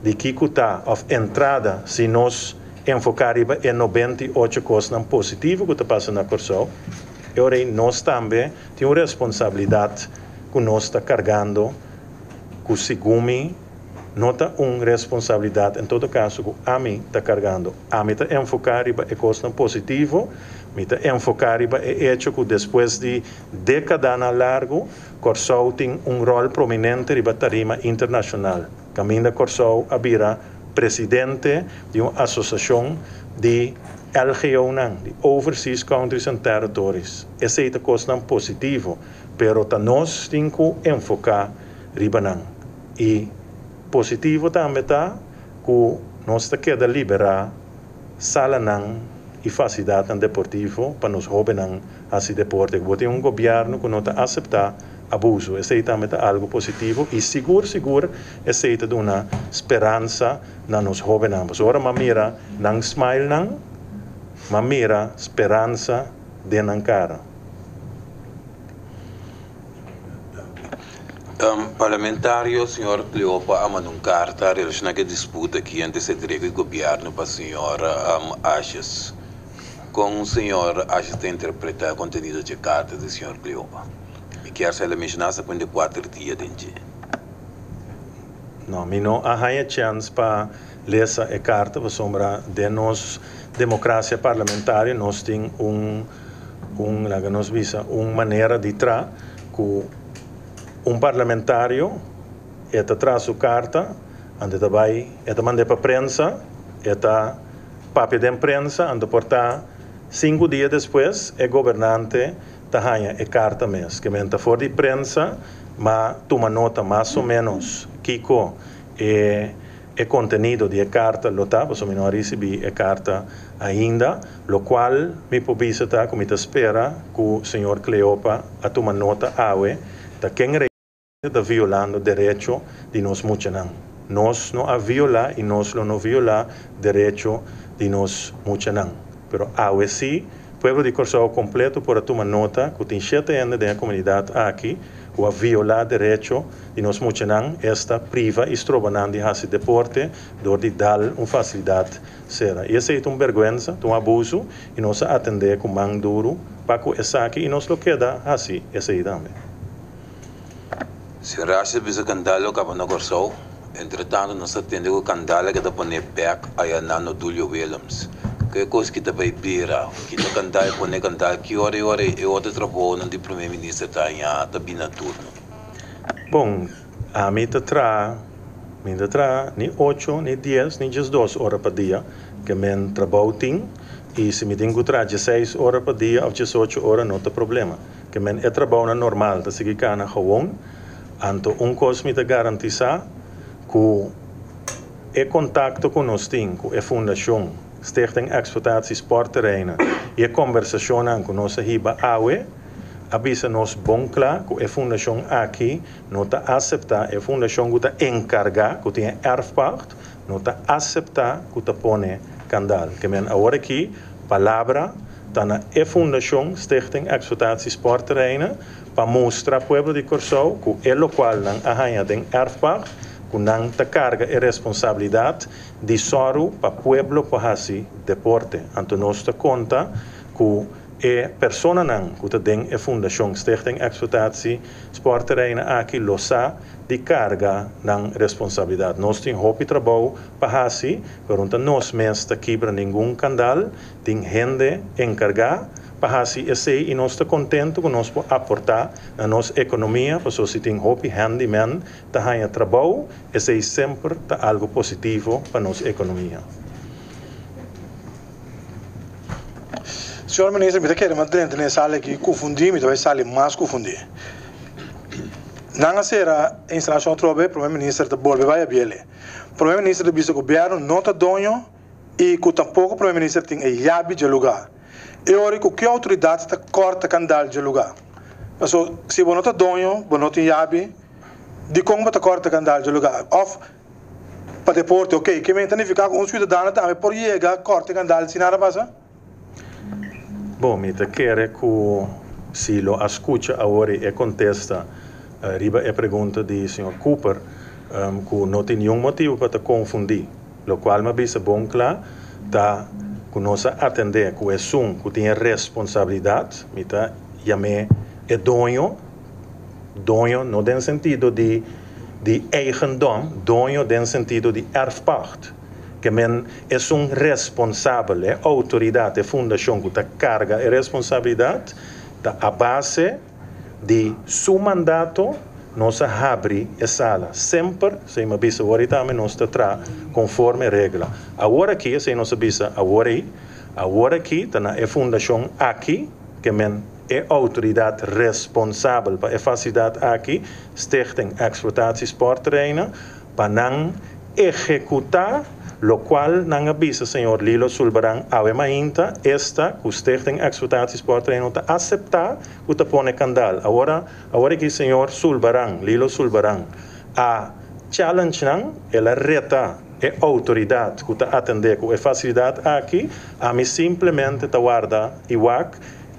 de Kikuta of entrada se nós enfocar em 98 coisas positivas que passam na Corsão. E nós também temos responsabilidade que nós está carregando, que segundo não está uma responsabilidade, em todo caso, que a mim está carregando. A mim está enfocar em coisas positivas, me está enfocar em hecho que depois de décadas largo, Corsão tem rol prominente em tarima internacional. Caminho da Corsão abira presidente de uma associação de LGO, de Overseas Countries and Territories. Essa é a coisa positiva, mas nós temos que enfocar riba. E positivo também está que nós queremos liberar sala e facilidade deportiva para nos jovens a se deporte. Porque um governo que não aceita abuso. Esse também é algo positivo e seguro, esse é uma esperança na nos jovens. Ora, mira, não smile, mas mira esperança de na cara. Parlamentário, senhor Cleopa, há uma carta relacionada à disputa aqui entre Cedreco e o governo para a senhora Achas. Como o senhor Achas tem interpretado o conteúdo da carta do senhor Cleopa? E quer se ela mencionar 4 dias de não, não há chance para ler essa carta, para sombra de nossa democracia parlamentar, nós temos uma maneira de tra que parlamentário traz sua carta, anda vai, manda para a prensa, papel de imprensa, anda portar 5 dias depois, o governante ganha a carta mesmo, que menta fora de prensa, mas toma nota mais ou menos Kiko é conteúdo da carta lotada, porque eu não recebi a carta ainda, o qual me pode visitar, como espera, que o senhor Cleopa a tomar nota de quem está violando o direito de nós muchanang. Nós não a violar e nós não violar o direito de nós muchanang. Pero sim, o povo de Corsão completo por tomar nota que tem 7 anos da comunidade aqui, que a violar o direito de nós muchanang, esta priva e estrobanando de fazer deporte, dor de dar uma facilidade será. E essa é uma vergonha, um abuso, e nós atender com mão duro, para que essa aqui, e nós lo queda assim, essa aí também. Se racha bisa candalo ka na Corsão, entretanto nós atendemos o candalo que dá para back aí na Odúlio Williams. Que coisa que vai bira, que tá candalo que hora e outra trabalho no primeiro-ministro tá bina turno. Bom, a mim tra nem 8, nem 10, nem 12 horas por dia que men trabalho tem, e se me tenho que tra 16 horas por dia ou 18 horas não tem problema. Que men é trabalho normal, tá seguir cana gewoon. Anto coisa me garantiza que é contato com nós tem, com a fundação Stichting Exploitatie Sportterreinen e a conversação com nossa riba avisa nos bom claro que a fundação aqui não está aceitar, a fundação que está encargar, que tem erfpacht, não está aceitar que está põe candal. Que men agora aqui, palavra, está na fundação Stichting Exploitatie Sportterreinen para mostrar ao povo de Corsão que é local não arranha tem erfpacht, que não te carga a responsabilidade de soro para o povo para fazer deporte. Então nós te conta que e persona nang kuta ding e fundação Stichting Exploitatie Sportterreinen aqui losa de carga nang responsabilidade. Nós tem hopi trabalho para hasi, pergunta nós mesmo quebra nenhum candal, tem gente encargar para hasi esse e nós está contente com nós aportar na nossa economia, para se tem hopi handyman tá ganha trabalho, esse sempre tá algo positivo para nossa economia. Senhor Ministro, me quer manter nessa sala aqui confundir, me vai sair mais confundir. Não será a instalação trobe, o Primeiro-Ministro da Bolbe vai a Biele. O Primeiro-Ministro do Vice Governo não está dono e que tampouco o Primeiro-Ministro tem a chave de lugar. E ora que a autoridade está corta canal de lugar. Mas se você não está dono, você não tem chave, de como está corta canal de lugar? Of para deporte, ok, que me entende ficar com um cidadão também por chegar corta canal se nada passa? Bom, me quer que se lo escuta agora e contesta riba a pergunta do Sr. Cooper, que não tem nenhum motivo para te confundir, o qual me bisa bom claro, tá que nós atender que é que tem responsabilidade, me tá chame é dono não tem sentido de eigendom, dono tem sentido de erfpacht. Que men é responsável, é autoridade, é fundação que carga a responsabilidade da a base de seu mandato, nós abre a sala sempre, se uma bisa agora nós está conforme a regra. Agora aqui, se nós bisa agora aqui, tá na fundação aqui, que men é autoridade responsável para a facilidade aqui, Stichting Exploitatie Sportterreinen, para não executar lo qual não avisa senhor Lilo Sulbarang ave mainta esta que Stichting Exploitatie Sportterreinen não aceitar que te pone candal. Agora que senhor Sulbarang, Lilo Sulbarang, a challenge não, ela reta é autoridade que te atender com a facilidade aqui, a mim simplesmente te guarda igual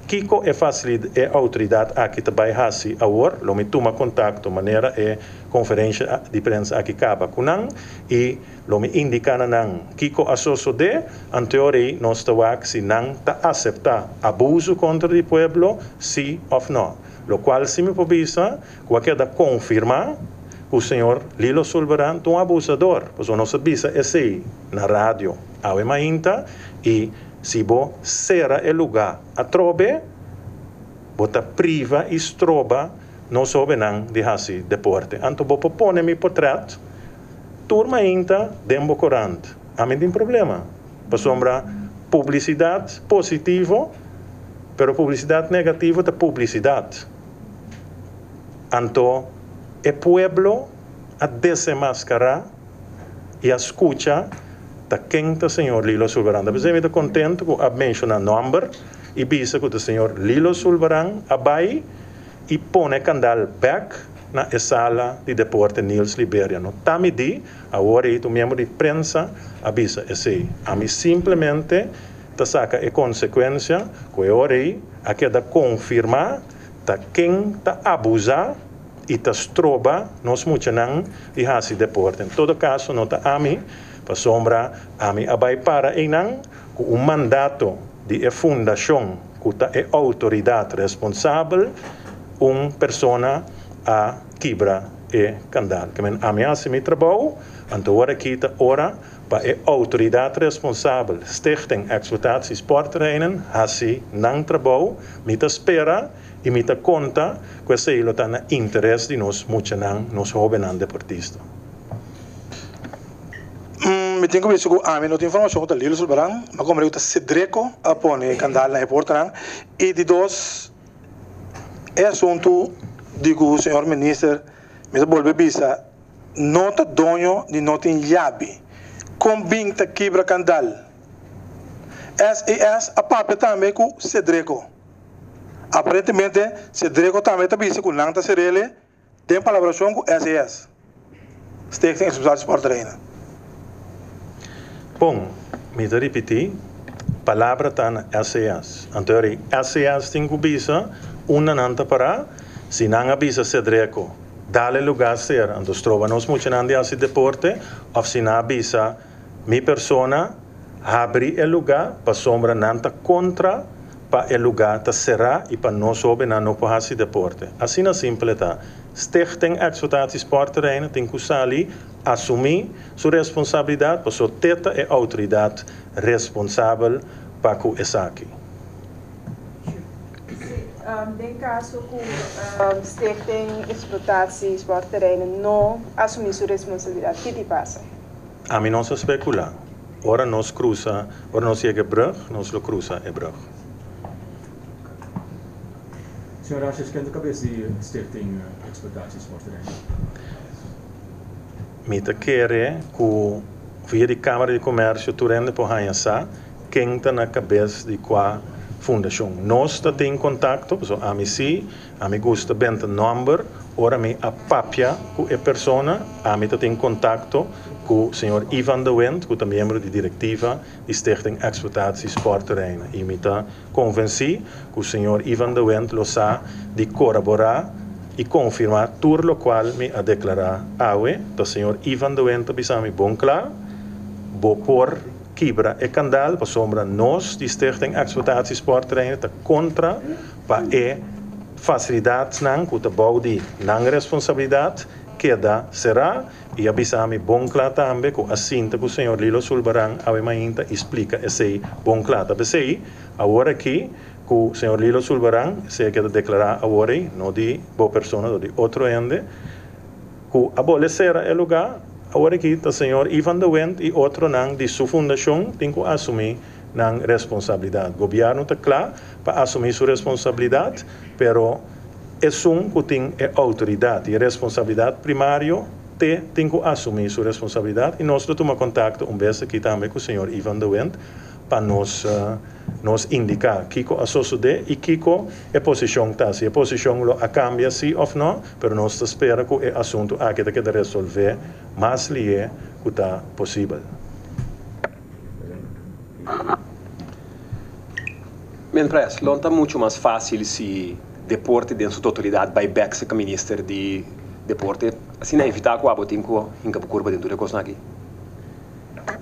Kiko é facilidade, é autoridade aqui também hasi agora, lo me toma contato maneira é conferência de prensa aqui acaba kunang e lo me indica nang Kiko asoso de anteori nós tawak se não ta aceitar abuso contra o pueblo sim ou não, lo qual se me pobisa qualquer da confirmar o senhor Lilo Sulbarang é um abusador, pois nós sabia esse na rádio ave mainta e se bo será o lugar a trobe, bota priva e estroba, não soube não de hasi deporte. Anto bo propone mi portret, turma inta dembo corante. A mim tem problema. Para sombra publicidade positivo, pero publicidade negativa da publicidade. Anto o pueblo a desenmascarar e a escucha da quinta senhor Lilo Sulbarang. Eu estou contente com a mencionar número e bisa que o senhor Lilo Sulbarang abai e põe candal back na sala de deporte Nils Liberia. No tami di, agora o membro de prensa avisa esse. A mim simplesmente ta saca a consequência que agora a queda confirmar ta quem ta abusar e ta stroba nos muchanang de hasi deporte. Em todo caso, não ta a mim para sombra a mim abai para enang com um mandato de fundação que é autoridade responsável persona a quebra e candal que men a mim assim trabalho então agora aqui tá hora para a autoridade responsável Stichting Exploitatie Sportterreinen assim não trabalho me ta espera e me ta conta que esse lo tá na interesse de nós muchanang nos jovens deportistas. Me tenho visto que a mim não tem informação do Lilo Sulbarang, mas como eu estou cedreco a pôr candal na reportagem e de dois é assunto digo o senhor ministro me devolve bisa não está dono de não tem chave com binta quebra candal SES a papel também com cedreco aparentemente cedreco também está bisa com não está serele tem colaboração com SES Stichting Exploitatie Sportterreinen. Bom, me repetir, palavra está na SES. Então, SES tem que bisa uma nanta para, se não avisa cedreco, dá-lhe lugar a ser. Então, trova-nos muito nandi a deporte, ou se não avisa, minha persona, abre o lugar para sombra nanta contra para o lugar será e para nós soube na não pode deporte. Assim na simples tá. Stichting Exploitatie Sportterreinen tem que usar ali, assumir sua responsabilidade, para sua teta e autoridade responsável para com essa aqui. Em caso que Stichting Exploitatie Sportterreinen não assumir sua responsabilidade, o que passa? A mim não se especula. Ora nós cruza, ora nós chega a brug, nós lo cruza a brug. Senhor Achas, quem é a cabeça de Stichting Exploitatie Sportterreinen? Mita quer que via de Câmara de Comércio Turende por Hanhasa, quem está na cabeça de qual fundação. Nós estamos em contato, a mim sim, a mim gosta bem o número, ora me a papia com a pessoa, a mim está em contato com o senhor Ivan de Wendt, que é membro da diretiva de Stichting Exploitatie Sportterreinen. E me está convencido que o senhor Ivan de Wendt lo sabe de colaborar e confirmar tudo o qual me a declarar awe, o senhor Ivan de Wendt bisa me bom claro, vou por quebra e candal para sombra nós de Stichting Exploitatie Sportterreinen tá contra para facilidades não que o bau de não responsabilidade queda será e avisar-me bom claro também que assim que o senhor Lilo Sulbarang awe mainta explica esse bom claro também agora aqui que o senhor Lilo Sulbarang se quer declarar agora não de boa pessoa de outro ende que abolecer o lugar agora aqui o senhor Ivan de Wendt e outro não de sua fundação tem que assumir não responsabilidade o governo está claro para assumir sua responsabilidade pero é que tem a autoridade e a responsabilidade primária tem que assumir sua responsabilidade e nós tomamos contato vez aqui também com o senhor Ivan de Wendt para nos indicar que a sociedade e que a posição está. Se a posição a cambia sim ou não, mas nós esperamos que o assunto aqui tem que resolver mais lié que está possível. Mientras, não está muito mais fácil se deporte dentro da autoridade vai back se ministro de deporte, assim é evitar que o abotinho em que curva dentro da coisa aqui.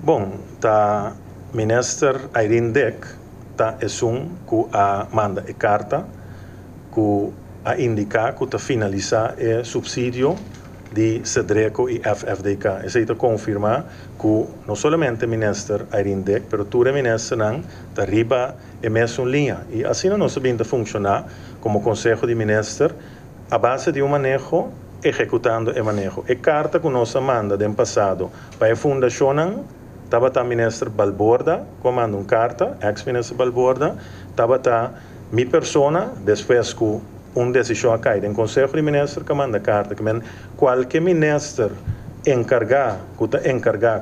Bom, tá minister Irene Deck tá que a manda a carta que a indicar que a finalizar o subsídio de Cedreco e FFDK. Esse está confirmar que não somente o minister Irene Deck, mas todo o ministro não está arriba a mesma linha. E assim nós sabemos funcionar como Conselho de Ministros a base de manejo executando o manejo. A carta que nós manda no passado para a fundação estava o ministro Balborda, que manda uma carta, ex-ministro Balborda, estava minha pessoa, depois que uma decisão cai do Conselho de Ministros que manda carta, que qualquer ministro encargado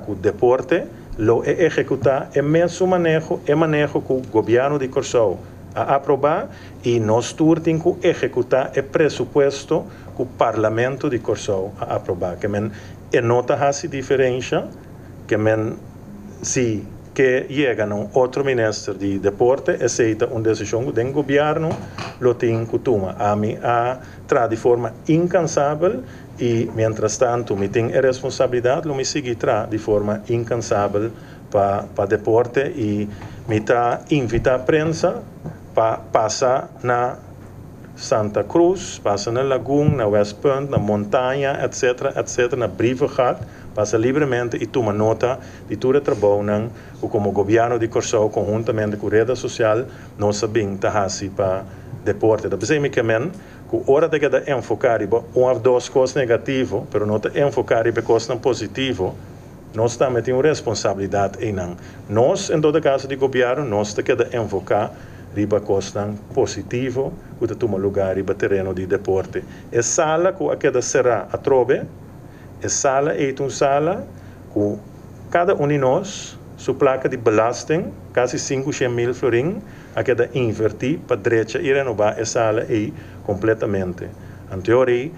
com o deporte, lo executar o mesmo manejo, que o governo de Corsou a aprovar e nós temos que executar o pressuposto que o parlamento de Corsou a aprovar. Que nota essa diferença, que se que chega outro ministro de deporte aceita uma decisão do governo, lo tem que tomar. A mim a de forma incansável e, mientras tanto, me tem a responsabilidade, lo me sigue de forma incansável para deporte e me está invitar a prensa para passar na Santa Cruz, passa na Laguna, na West Point, na montanha, etc., na Brivegat, passa livremente e toma nota de todo o trabalho que como governo de Corsou, conjuntamente com a rede social, nós sabemos que para deporte. Da pessoa que hora de que enfocar em uma ou duas coisas negativas, mas não enfocar em coisas positivas, nós também temos responsabilidade em nós, em todo caso de governo, nós temos que enfocar riba costa positivo, que toma lugar riba terreno de deporte. E sala que aquela será a trobe, e sala é uma sala que cada de nós, sua placa de belasting, quase 500.000 florin, aquela invertir para direita e renovar a sala é completamente. Em teoria,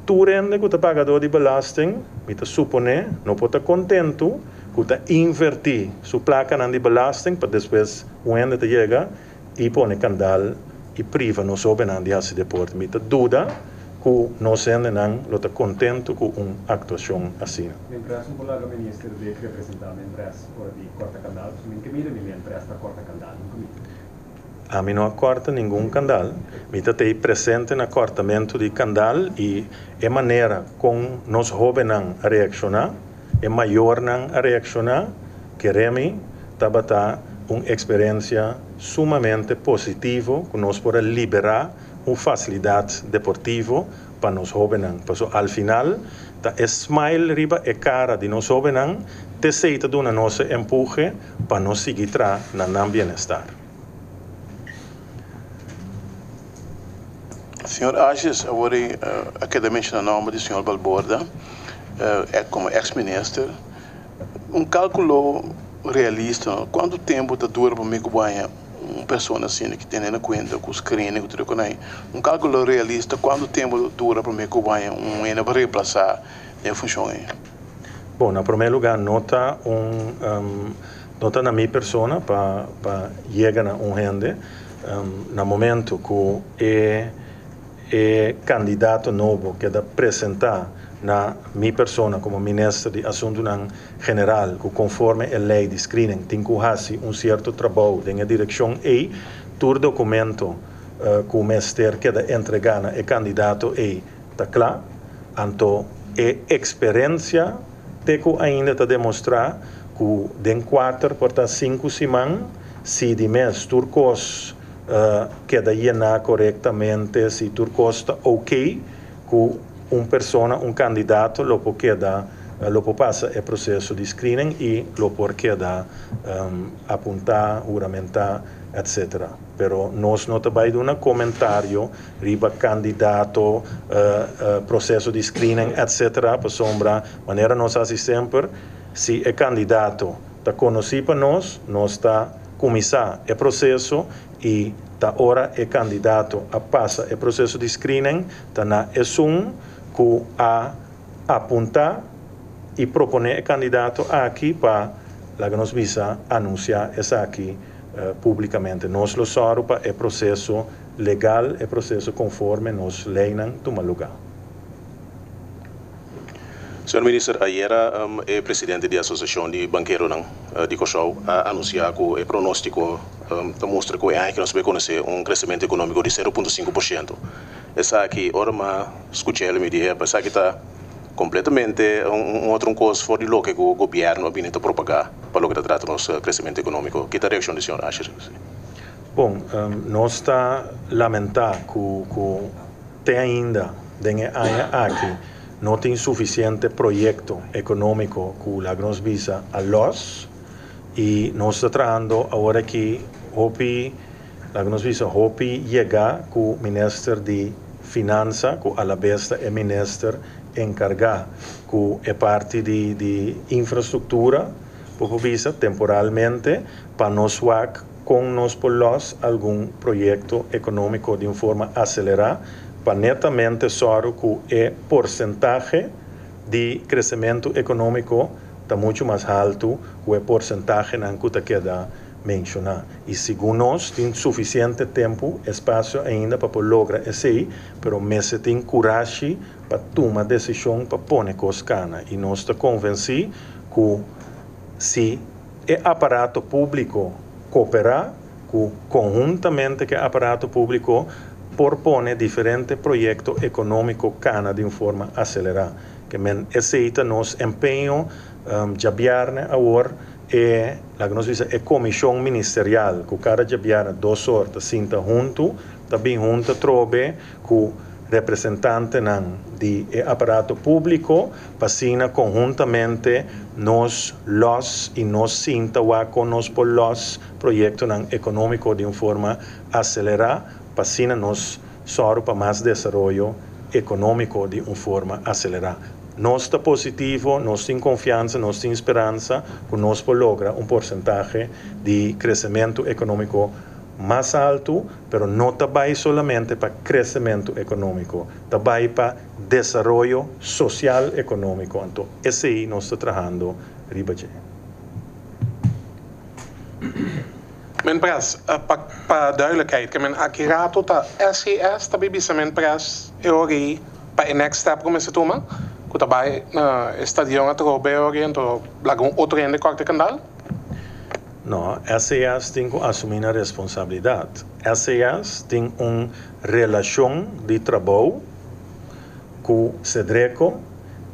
tu rende que o pagador de belasting, me supone, não pode estar contento, que invertir sua placa de belasting para depois o rende chega e põe candal e priva não soube de esse deporte. Me dúvida que nós não está contente com uma atuação assim. Mientras um colega ministro de representar mientras hora de corta candal, que mira mientras está corta candal, a mim não corta nenhum canal, me está presente no cortamento de canal e a maneira como nós jovens a reaccionar, é maior a reaccionar, que remi tabata uma experiência sumamente positiva, que nós podemos liberar uma facilidade deportiva para nós jovens. Porque ao final, tá smile riba e cara de nós jovens, te aceita de nosso empurre para nós seguir no bem-estar. Senhor Ages, agora academicamente na nome do senhor Balborda, como ex-ministro, cálculo realista, quanto tempo dura para mim que uma pessoa assim que tem em conta com os screening que tudo com cálculo realista, quanto tempo dura para mim que uma para reemplaçar a função aí? Bom, na primeiro lugar, nota na minha persona para chegar a gente no momento que é candidato novo que dá apresentar na minha persona como ministro de Assuntos General, que conforme a lei de screening tem que fazer certo trabalho na direção e todo documento que o ministério quer entregar a candidato está claro. Então, a experiência tem que ainda demonstrar que de 4 para 5 semanas, se de mês turcos queda llenar corretamente, se turcos está ok, que um candidato lo pode passar o processo de screening e lo pode quedar apontar, juramentar, etc. Pero nós não trabalhamos um comentário riba candidato, processo de screening, etc. Para sombra, maneira nós fazemos sempre, se é candidato está conhecido para nós está começar o processo e tá hora é candidato a passar o processo de screening, está na ESUM que a apontar e proponer o candidato aqui para a que nós visa anunciar essa aqui publicamente. Nós lo sabemos para o processo legal, o processo conforme nós leis toma lugar. Senhor Ministro, ayer o presidente da Associação de Banqueiros de Cochau anunciou que o pronóstico mostra que nós vamos conhecer crescimento econômico de 0,5%. Essa aqui, ora, mas escutei ele me dizer, pensar que está completamente outro coisa fora de lo que o governo vem a propagar para lograr tratar nosso crescimento econômico. Que é a reação do senhor Asher? Bom, nós está lamentar que tem ainda aqui não tem suficiente projeto econômico que a nós visa a los e nós está trabalhando agora que a nós visa chegar com o ministro de Finanças, que a la vez é ministro encargar que é parte de infraestrutura, por visa temporalmente para nós com nós por los algum projeto econômico de uma forma acelerada para netamente só que o porcentagem de crescimento econômico está muito mais alto que o porcentagem que queda mencionar. E segundo nós, tem suficiente tempo, espaço ainda para lograr isso aí, mas tem coragem para tomar decisão para pôr coisas cana. E nós estamos convencidos que se o aparato público cooperar, que conjuntamente com o aparato público propõe diferentes projetos econômicos cana de uma forma acelerada. Que aceita nosso empenho de agora a nós diz é comissão ministerial, que cada jabiara 2 sortes sinta junto, também junto trobe com representante de aparato público, para conjuntamente nós sinta com nós por los projetos econômicos de uma forma acelerada, para nós só para mais desenvolvimento econômico de uma forma acelerada. Nós está positivo, nós temos confiança, nós temos esperança que nós podemos lograr porcentagem de crescimento econômico mais alto, mas não também somente para crescimento econômico, também para desenvolvimento social econômico. Então, esse aí nós estamos trabalhando ribaje. Men pres, para duidelijkheid, ik ben accurato dat SCS, dat bij men pres, eori, para next step como se toma, que também estadião a trobe ori, então lagun outro ende corte canal. Não, SES tem que assumir a responsabilidade. SES tem uma relação de trabalho com o CEDRECO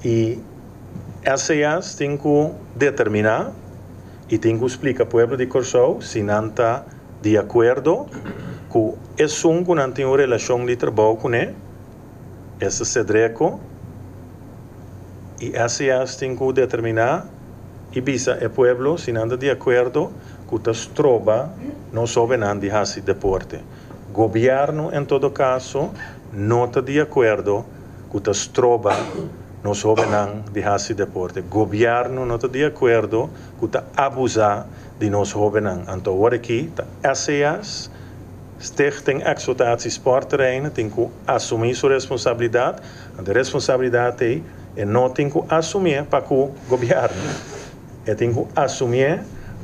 e SES tem que determinar e tem que explicar ao povo de Corsou se não está de acordo com esse que não tem uma relação de trabalho com ele, esse CEDRECO, e SES tem que determinar e bisa o povo se não está de acordo com as trobas não soube não de esse deporte. Governo, em todo caso, não está de acordo com as trobas não soube não de esse deporte. Governo não está de acordo com abusar de não soube não. Então, agora aqui, a SES, Stichting Exploitatie Sportterreinen, tem que assumir sua responsabilidade. A responsabilidade é não tem que assumir para o governo. É tem que assumir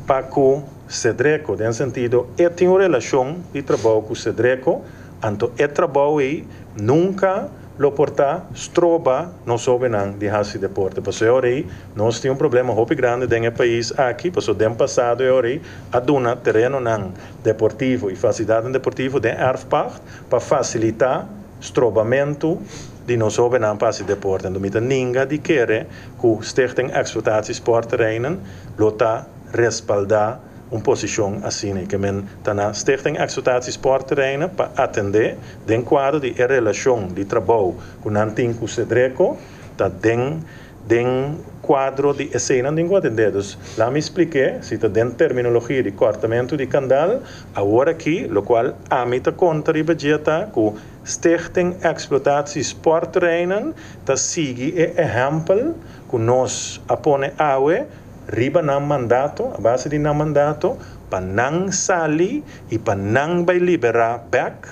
para o CEDRECO, no sentido, é tem uma relação de trabalho com o CEDRECO, então, é trabalho aí, nunca lo portar stroba não soube não de esse deporte. Porque agora nós temos problema muito grande no país aqui, porque no passado agora a dona terreno não deportivo e facilidade deportivo de erfpacht para facilitar strobamento de não soube não para esse deporte. Então, ninguém de querer que o Stichting Exploitatie Sportterreinen lota respaldar uma posição assim, que está na Stichting Exploitatie Sportterreinen para atender den quadro de relação de trabalho com o antigo CEDRECO, está den quadro de escena de atender. Então, lá me expliquei, se está dentro terminologia de cortamento de candal, agora aqui, o qual a mim está contra e budgeta com Stichting Exploitatie Sportterreinen, está sigue o exemplo que nós apone awe riba ng mandato, a base din ng mandato, para não sair e para não vai liberar back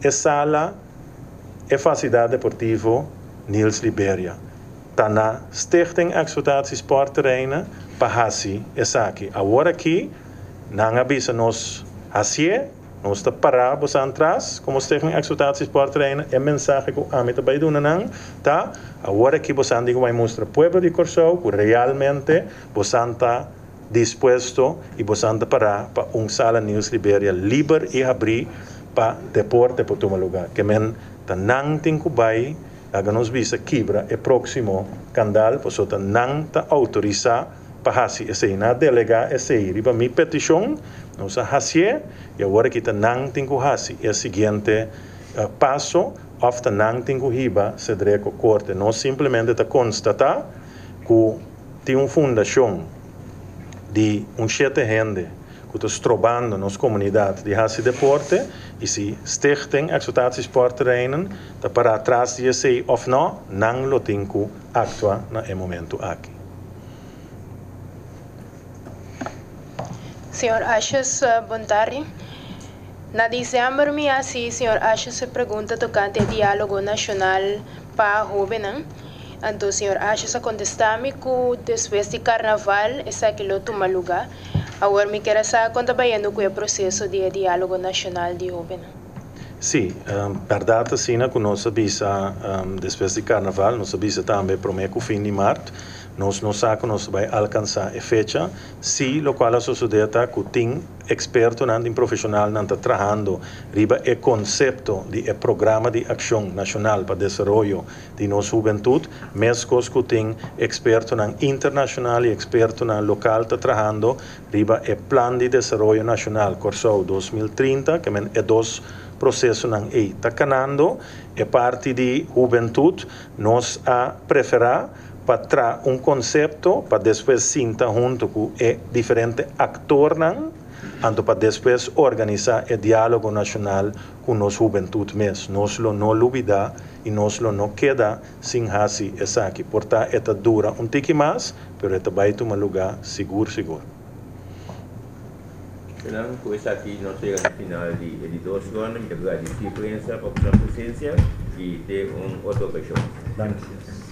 a sala e facilidade deportiva Nils Liberia. Está na Stichting Exploitatie Sportterreinen para assim essa aqui. Agora aqui, não avisa nos assim, nós está parado atrás, como Stichting Exploitatie Sportterreinen, é mensagem que a mim também dona não, tá? Agora que você vai mostrar ao povo de Corsou que realmente você está disposto e você está para sala Nils Liberia livre e abrir para deporte para tomar lugar. Que men não tem que vai, nos visa quebra o próximo candal, porque você não está autorizado para fazer esse, na delegar esse. E para minha petição, nós fazer e agora que não tem que fazer é o seguinte passo. Ofta não tem que riba CEDRECO corte. Nós simplesmente está constatar que tem uma fundação de sete gente que está trabalhando nas comunidades de esse deporte e se Stichting Exploitatie Sportterreinen está para trás de esse ou não lo tem que actuar no momento aqui. Senhor Ashes, boa tarde. Na dezembro, senhor Ashes se pergunta tocante ao diálogo nacional para jovens. Então, senhor Ashes a contestar-me que depois de carnaval, essa que lo toma lugar. Agora, me quero saber quando vai com o processo de diálogo nacional de jovens. Sim, verdade, sim, que nós sabemos, depois de carnaval, nós sabemos também para o fim de março. Nós não sabemos que nós vamos alcançar a fecha, se o qual a sociedade que tem experto em profissional não está trabalhando riba o conceito de programa de ação nacional para o desenvolvimento de nossa juventude, mesmo que tem experto internacional e experto local está trabalhando riba o plano de desenvolvimento nacional Corsou 2030, que é dois processos aí está canando, e parte de juventude nós a preferar para trazer conceito para depois sentar junto com diferentes atores, para depois organizar o diálogo nacional com nossa juventude mesmo. Nós não olvidar e nós não queda sem fazer isso aqui. Portanto, esta dura pouco mais, mas esta vai tomar lugar seguro. Senão, com isso aqui, nós chegamos no final de 2 anos, de lugar de diferença para a presença e ter outra questão. Gracias.